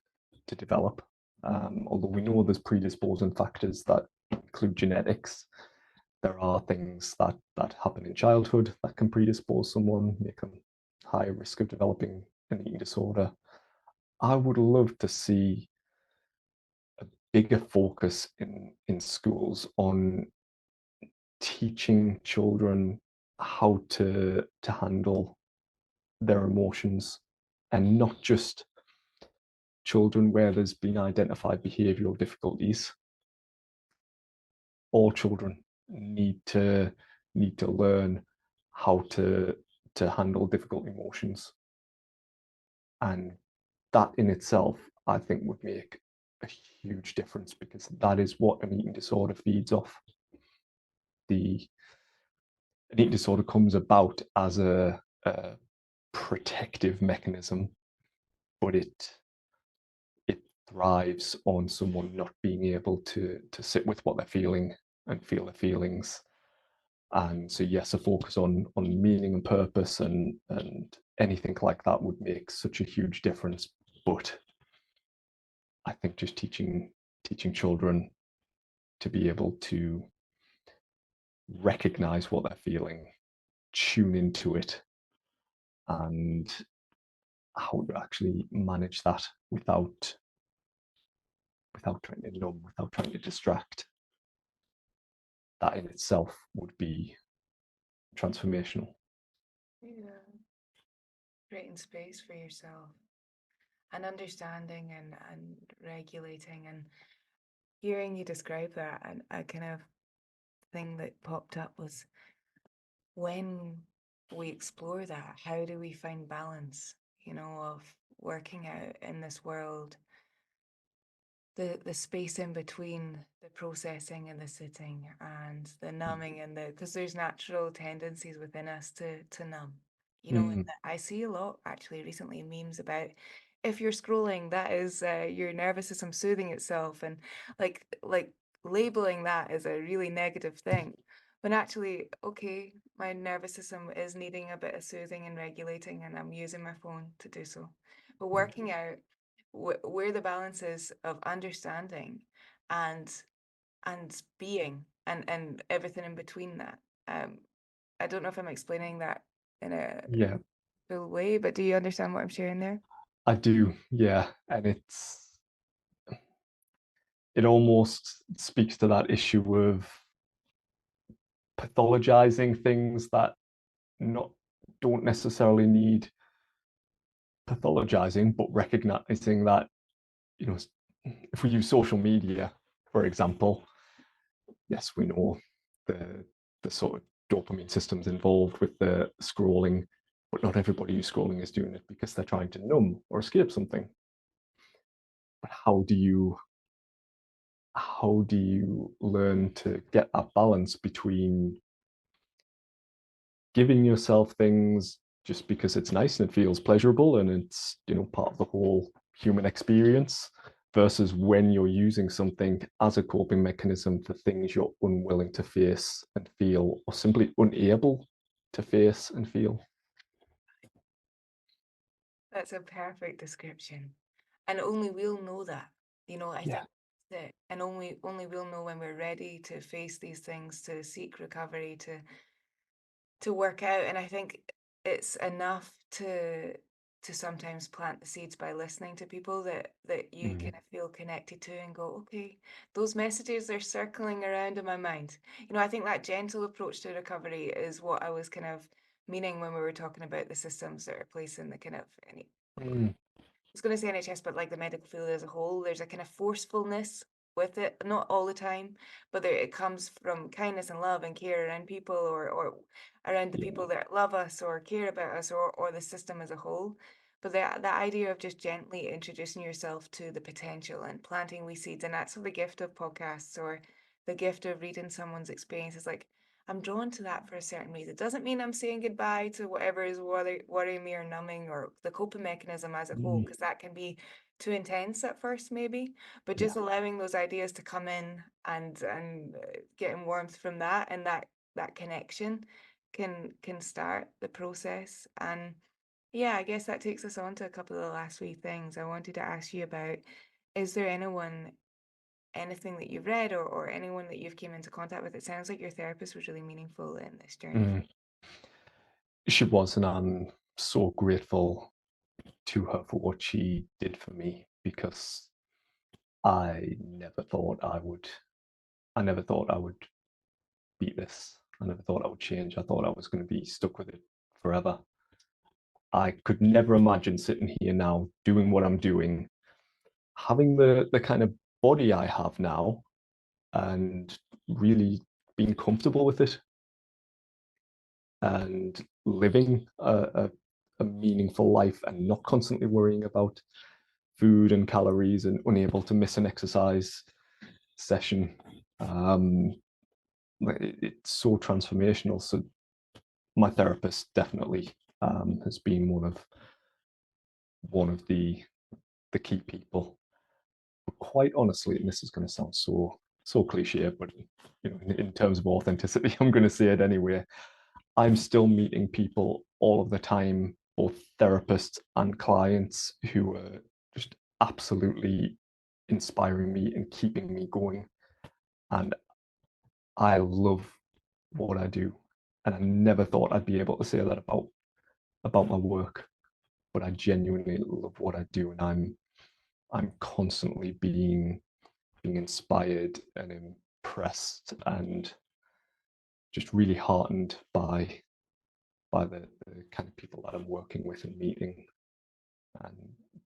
S2: develop. Although we know there's predisposing factors that include genetics, there are things that happen in childhood that can predispose someone, make them higher risk of developing an eating disorder. I would love to see a bigger focus in schools on teaching children how to handle their emotions, and not just children where there's been identified behavioral difficulties. All children need to learn how to handle difficult emotions, and that in itself, I think, would make a huge difference, because that is what an eating disorder feeds off. The An eating disorder comes about as a protective mechanism, but it thrives on someone not being able to sit with what they're feeling and feel their feelings. And so yes, a focus on meaning and purpose and anything like that would make such a huge difference. But I think just teaching children to be able to recognize what they're feeling, tune into it, and how to actually manage that without trying to numb, without trying to distract, that in itself would be transformational.
S1: Yeah, creating space for yourself and understanding and regulating and hearing you describe that, and a kind of thing that popped up was, when we explore that, how do we find balance, you know, of working out in this world, the space in between the processing and the sitting and the numbing, and the, because there's natural tendencies within us to numb, you know. And
S2: Mm,
S1: I see a lot actually recently memes about, if you're scrolling, that is your nervous system soothing itself, and like labeling that as a really negative thing, when actually, okay, my nervous system is needing a bit of soothing and regulating, and I'm using my phone to do so. But working out where the balance is of understanding and being and everything in between that. um I don't know if I'm explaining that in a
S2: yeah,
S1: full way, but do you understand what I'm sharing there?
S2: I do, yeah, and it almost speaks to that issue of pathologizing things that not don't necessarily need pathologizing, but recognizing that, you know, if we use social media, for example, yes, we know the sort of dopamine systems involved with the scrolling, but not everybody who's scrolling is doing it because they're trying to numb or escape something. But how do you learn to get that balance between giving yourself things just because it's nice and it feels pleasurable and it's, part of the whole human experience, versus when you're using something as a coping mechanism for things you're unwilling to face and feel, or simply unable to face and feel.
S1: That's a perfect description. And only we'll know that. I
S2: Yeah.
S1: think that and only we'll know when we're ready to face these things, to seek recovery, to work out. And I think it's enough to sometimes plant the seeds by listening to people that you
S2: Mm.
S1: kind of feel connected to and go, okay, those messages are circling around in my mind. I think that gentle approach to recovery is what I was kind of meaning when we were talking about the systems that are placed in the kind of any
S2: Mm.
S1: was going to say NHS, but like the medical field as a whole, there's a kind of forcefulness with it, not all the time, but it comes from kindness and love and care around people, or around the
S2: Yeah.
S1: people that love us or care about us, or the system as a whole. But the idea of just gently introducing yourself to the potential and planting wee seeds, and that's the gift of podcasts or the gift of reading someone's experience is like, I'm drawn to that for a certain reason. It doesn't mean I'm saying goodbye to whatever is worrying me or numbing or the coping mechanism as a whole,
S2: Mm.
S1: because that can be too intense at first, maybe. But
S2: Yeah.
S1: just allowing those ideas to come in and getting warmth from that and that connection can start the process. And yeah, I guess that takes us on to a couple of the last wee things I wanted to ask you about. Is there anything that you've read or anyone that you've came into contact with? It sounds like your therapist was really meaningful in this journey.
S2: Mm. She was, and I'm so grateful to her for what she did for me, because I never thought I would beat this. I never thought I would change. I thought I was going to be stuck with it forever. I could never imagine sitting here now doing what I'm doing, having the kind of body I have now, and really being comfortable with it and living a meaningful life and not constantly worrying about food and calories and unable to miss an exercise session. Um, it's so transformational. So my therapist definitely has been one of the key people. But quite honestly, and this is going to sound so cliche, but in terms of authenticity, I'm going to say it anyway. I'm still meeting people all of the time, both therapists and clients, who are just absolutely inspiring me and keeping me going. And I love what I do. And I never thought I'd be able to say that about my work, but I genuinely love what I do, and I'm constantly being inspired and impressed and just really heartened by the kind of people that I'm working with and meeting, and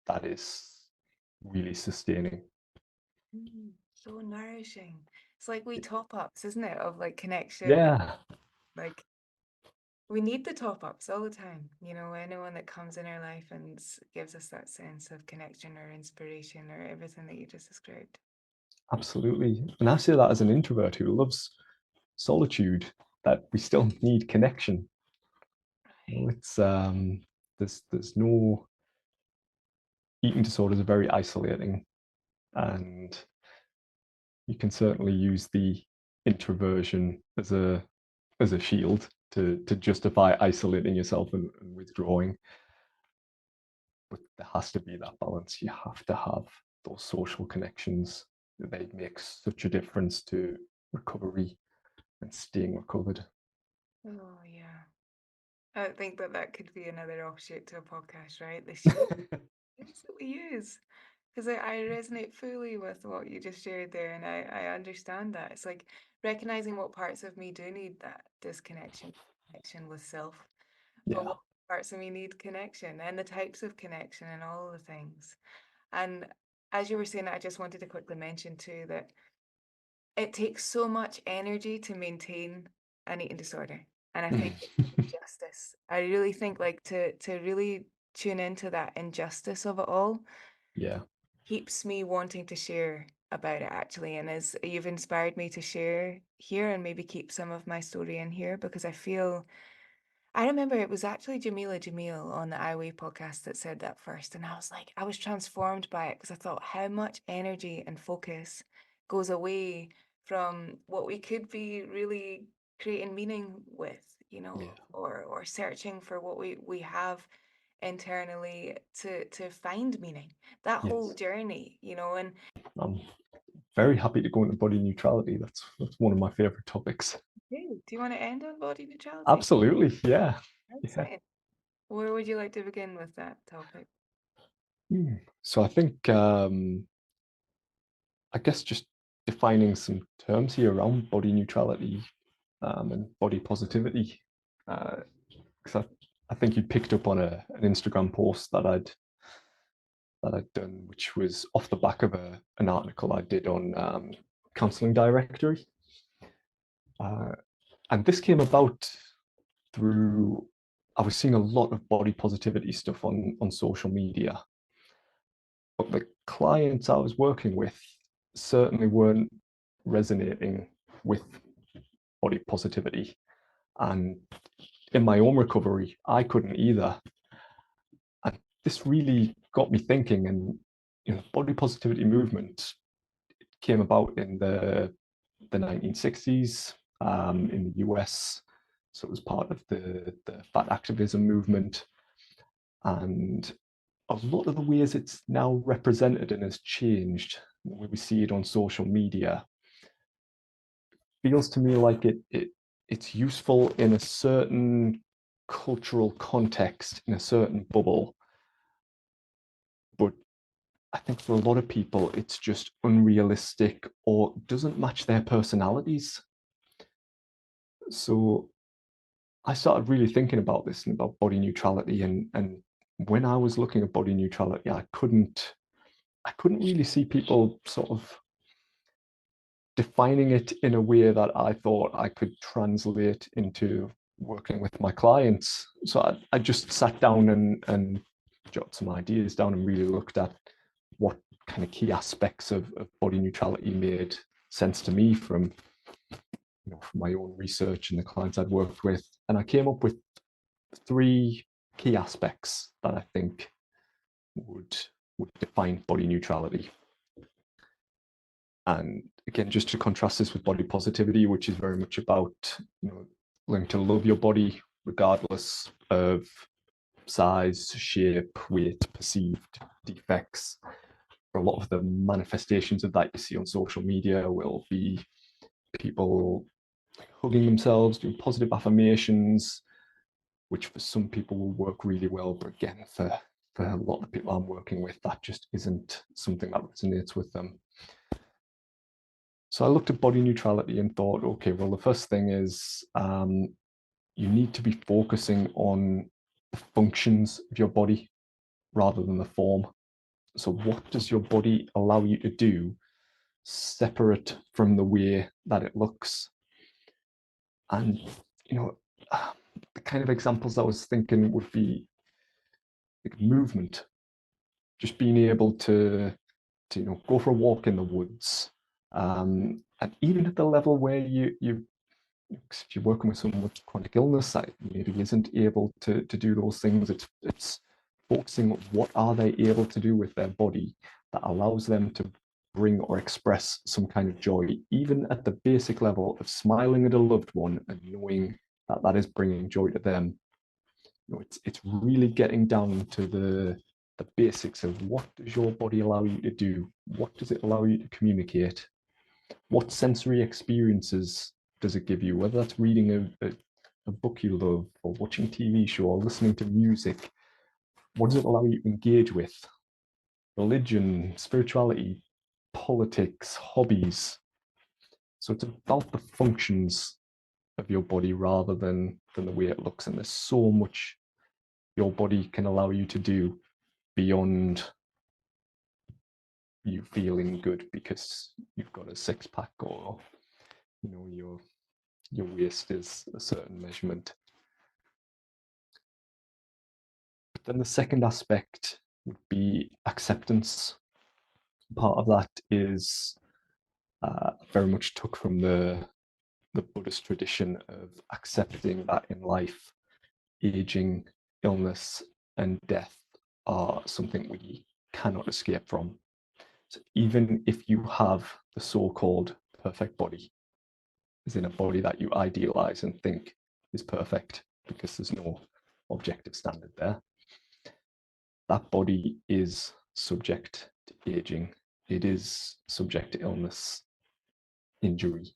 S2: that is really sustaining.
S1: So nourishing. It's like we top ups, isn't it, of like connection.
S2: Yeah,
S1: Like we need the top ups all the time. Anyone that comes in our life and gives us that sense of connection or inspiration or everything that you just described.
S2: absolutely. And I say that as an introvert who loves solitude, that we still need connection.
S1: Right.
S2: It's there's no, eating disorders are very isolating, and you can certainly use the introversion as a shield to justify isolating yourself and withdrawing. But there has to be that balance. You have to have those social connections. They make such a difference to recovery and staying recovered.
S1: Oh yeah. I think that that could be another offshoot to a podcast, right? The sheer words that we use. Because I resonate fully with what you just shared there, and I understand that. It's like recognizing what parts of me do need that disconnection, connection with self, but
S2: Yeah.
S1: what parts of me need connection and the types of connection and all the things. And as you were saying, I just wanted to quickly mention too that it takes so much energy to maintain an eating disorder. And I think it's injustice. I really think like to really tune into that injustice of it all
S2: Yeah.
S1: keeps me wanting to share about it actually. And as you've inspired me to share here and maybe keep some of my story in here because I remember it was actually Jamila Jamil on the I Weigh podcast that said that first. And I was like, I was transformed by it because I thought how much energy and focus goes away from what we could be really creating meaning with,
S2: Yeah.
S1: or searching for what we have internally to find meaning. That whole
S2: Yes.
S1: journey, and
S2: I'm very happy to go into body neutrality. That's one of my favorite topics.
S1: do you want to end on body neutrality?
S2: Absolutely. Yeah.
S1: That's
S2: Yeah.
S1: it. Where would you like to begin with that topic?
S2: So I think I guess just defining some terms here around body neutrality and body positivity. Because I think you picked up on an Instagram post that I'd done, which was off the back of an article I did on counseling directory. Uh, and this came about through I was seeing a lot of body positivity stuff on social media, but the clients I was working with certainly weren't resonating with body positivity. And in my own recovery, I couldn't either. And this really got me thinking. And body positivity movement came about in the 1960s in the US. So it was part of the fat activism movement. And a lot of the ways it's now represented and has changed, the way we see it on social media, feels to me like it's useful in a certain cultural context, in a certain bubble. But I think for a lot of people, it's just unrealistic or doesn't match their personalities. So I started really thinking about this and about body neutrality. And when I was looking at body neutrality, I couldn't really see people sort of defining it in a way that I thought I could translate into working with my clients. So I just sat down and jotted some ideas down and really looked at what kind of key aspects of body neutrality made sense to me from my own research and the clients I'd worked with. And I came up with three key aspects that I think would would define body neutrality. And again, just to contrast this with body positivity, which is very much about learning to love your body regardless of size, shape, weight, perceived defects. For a lot of the manifestations of that you see on social media will be people hugging themselves, doing positive affirmations, which for some people will work really well. But again, for a lot of the people I'm working with, that just isn't something that resonates with them. So I looked at body neutrality and thought, okay, well, the first thing is you need to be focusing on the functions of your body rather than the form. So what does your body allow you to do separate from the way that it looks? And, you know, the kind of examples I was thinking would be like movement, just being able to go for a walk in the woods. And even at the level where if you're working with someone with chronic illness that maybe isn't able to do those things, it's focusing on what are they able to do with their body that allows them to bring or express some kind of joy, even at the basic level of smiling at a loved one and knowing that that is bringing joy to them. It's really getting down to the basics of what does your body allow you to do? What does it allow you to communicate? What sensory experiences does it give you? Whether that's reading a book you love, or watching a TV show, or listening to music, what does it allow you to engage with? Religion, spirituality, politics, hobbies. So it's about the functions of your body rather than the way it looks. And there's so much your body can allow you to do beyond you feeling good because you've got a six pack, or your waist is a certain measurement. But then the second aspect would be acceptance. Part of that is very much took from the Buddhist tradition of accepting that in life, aging, illness, and death are something we cannot escape from. So even if you have the so-called perfect body, as in a body that you idealize and think is perfect because there's no objective standard there, that body is subject to aging. It is subject to illness, injury,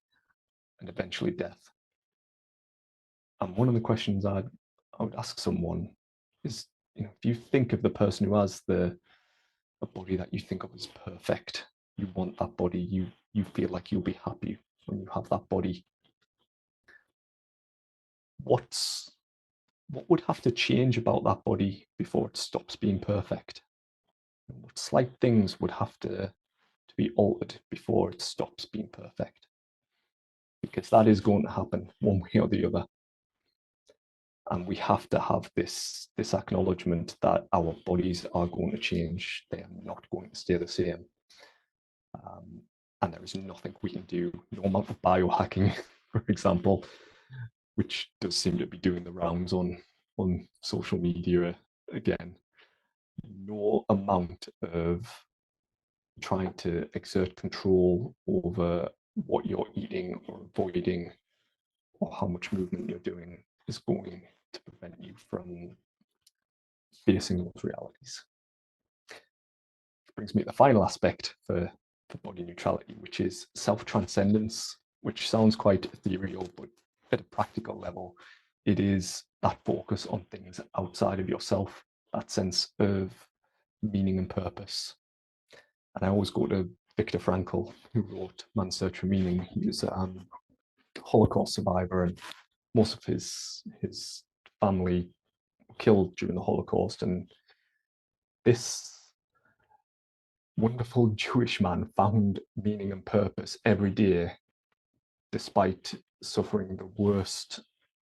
S2: and eventually death. And one of the questions I would ask someone is, if you think of the person who has a body that you think of as perfect, you want that body, you feel like you'll be happy when you have that body. What would have to change about that body before it stops being perfect? What slight things would have to be altered before it stops being perfect? Because that is going to happen one way or the other. And we have to have this acknowledgement that our bodies are going to change. They are not going to stay the same. And there is nothing we can do. No amount of biohacking, for example, which does seem to be doing the rounds on social media again. No amount of trying to exert control over what you're eating or avoiding or how much movement you're doing is going to prevent you from facing those realities. Which brings me to the final aspect for body neutrality, which is self-transcendence, which sounds quite ethereal, but at a practical level, it is that focus on things outside of yourself, that sense of meaning and purpose. And I always go to Viktor Frankl, who wrote Man's Search for Meaning. He was a Holocaust survivor, and most of his family were killed during the Holocaust. And this wonderful Jewish man found meaning and purpose every day, despite suffering the worst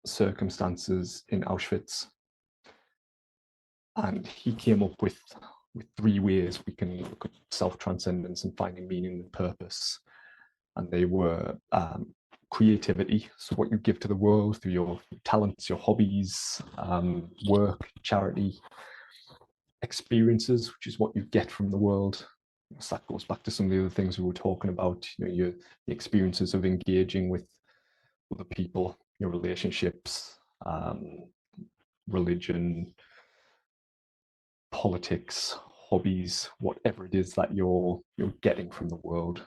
S2: circumstances in Auschwitz. And he came up with 3 ways we can look at self-transcendence and finding meaning and purpose. And they were creativity, so what you give to the world through your talents, your hobbies, work, charity, experiences, which is what you get from the world. So that goes back to some of the other things we were talking about, the experiences of engaging with other people, your relationships, religion, politics, hobbies, whatever it is that you're getting from the world.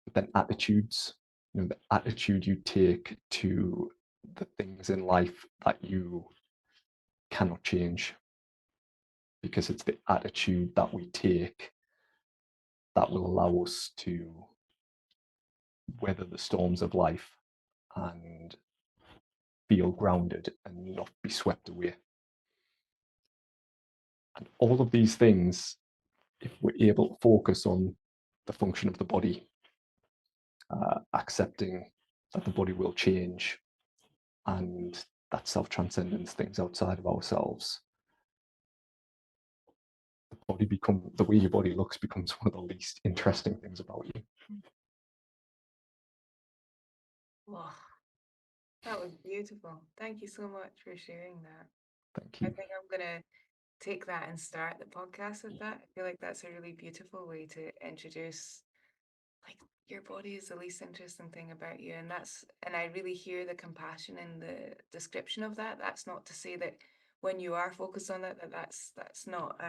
S2: But then attitudes, the attitude you take to the things in life that you cannot change, because it's the attitude that we take that will allow us to weather the storms of life and feel grounded and not be swept away. And all of these things, if we're able to focus on the function of the body, accepting that the body will change, and that self-transcendence, things outside of ourselves, the way your body looks becomes one of the least interesting things about you.
S1: Wow, that was beautiful. Thank you so much for sharing that.
S2: Thank
S1: I
S2: you.
S1: think I'm gonna take that and start the podcast with that. I feel like that's a really beautiful way to introduce, like, your body is the least interesting thing about you, and I really hear the compassion in the description of that. That's not to say that when you are focused on that, that's not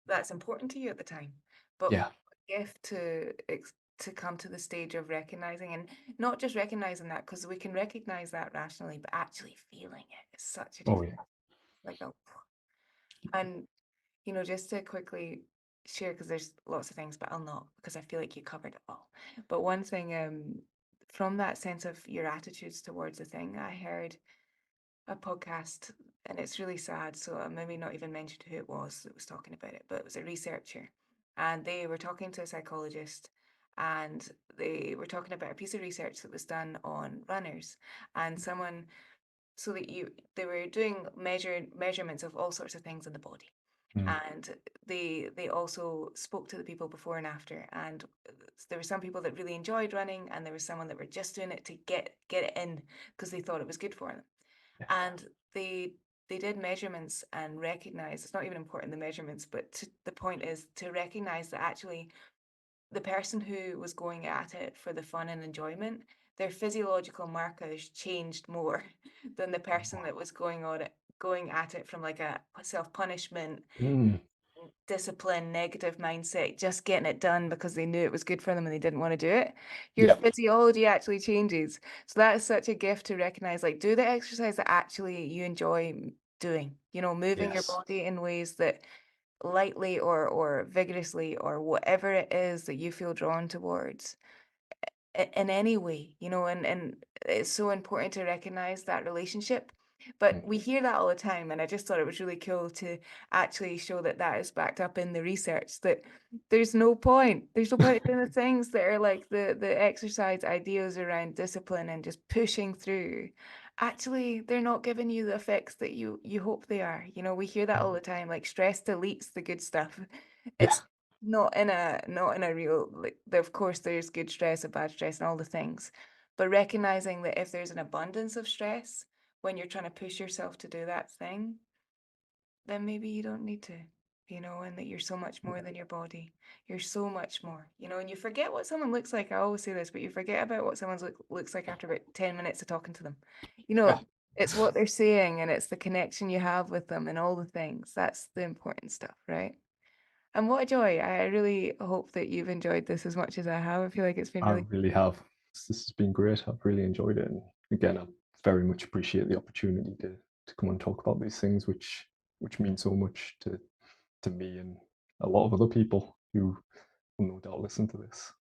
S1: that's important to you at the time, but
S2: Yeah.
S1: gift to come to the stage of recognizing, and not just recognizing that, because we can recognize that rationally, but actually feeling it is such a
S2: Oh
S1: different,
S2: yeah.
S1: like, oh, and just to quickly share, because there's lots of things, but I'll not, because I feel like you covered it all. But one thing, from that sense of your attitudes towards the thing, I heard a podcast, and it's really sad, so I maybe not even mentioned who it was that was talking about it, but it was a researcher, and they were talking to a psychologist, and they were talking about a piece of research that was done on runners, and someone so that you they were doing measurements of all sorts of things in the body,
S2: Mm,
S1: and they also spoke to the people before and after, and there were some people that really enjoyed running, and there was someone that were just doing it to get it in because they thought it was good for them.
S2: yeah.
S1: And they did measurements and recognized it's not even important the measurements, but the point is to recognize that actually the person who was going at it for the fun and enjoyment, their physiological markers changed more than the person that was going at it from like a self-punishment,
S2: Mm,
S1: discipline, negative mindset, just getting it done because they knew it was good for them and they didn't want to do it. Your
S2: yeah.
S1: physiology actually changes. So that is such a gift to recognize, like, do the exercise that actually you enjoy doing, moving your
S2: Yes.
S1: body in ways that lightly or vigorously or whatever it is that you feel drawn towards in any way, and it's so important to recognize that relationship. But
S2: Mm,
S1: we hear that all the time, and I just thought it was really cool to actually show that that is backed up in the research. That there's no point in the things that are like the exercise ideas around discipline and just pushing through. Actually, they're not giving you the effects that you hope they are. We hear that all
S2: mm,
S1: the time, like stress deletes the good stuff.
S2: yeah.
S1: It's not in a real, like, of course there's good stress and bad stress and all the things, but recognizing that if there's an abundance of stress when you're trying to push yourself to do that thing, then maybe you don't need to, and that you're so much more than your body. You're so much more, and you forget what someone looks like. I always say this, but you forget about what someone looks like after about 10 minutes of talking to them. You
S2: Yeah.
S1: know, it's what they're saying and it's the connection you have with them and all the things. That's the important stuff, right? And what a joy. I really hope that you've enjoyed this as much as I have. I feel like it's been
S2: I
S1: really
S2: really have. This has been great. I've really enjoyed it. And again, I very much appreciate the opportunity to come and talk about these things, which mean so much to me and a lot of other people who will no doubt listen to this.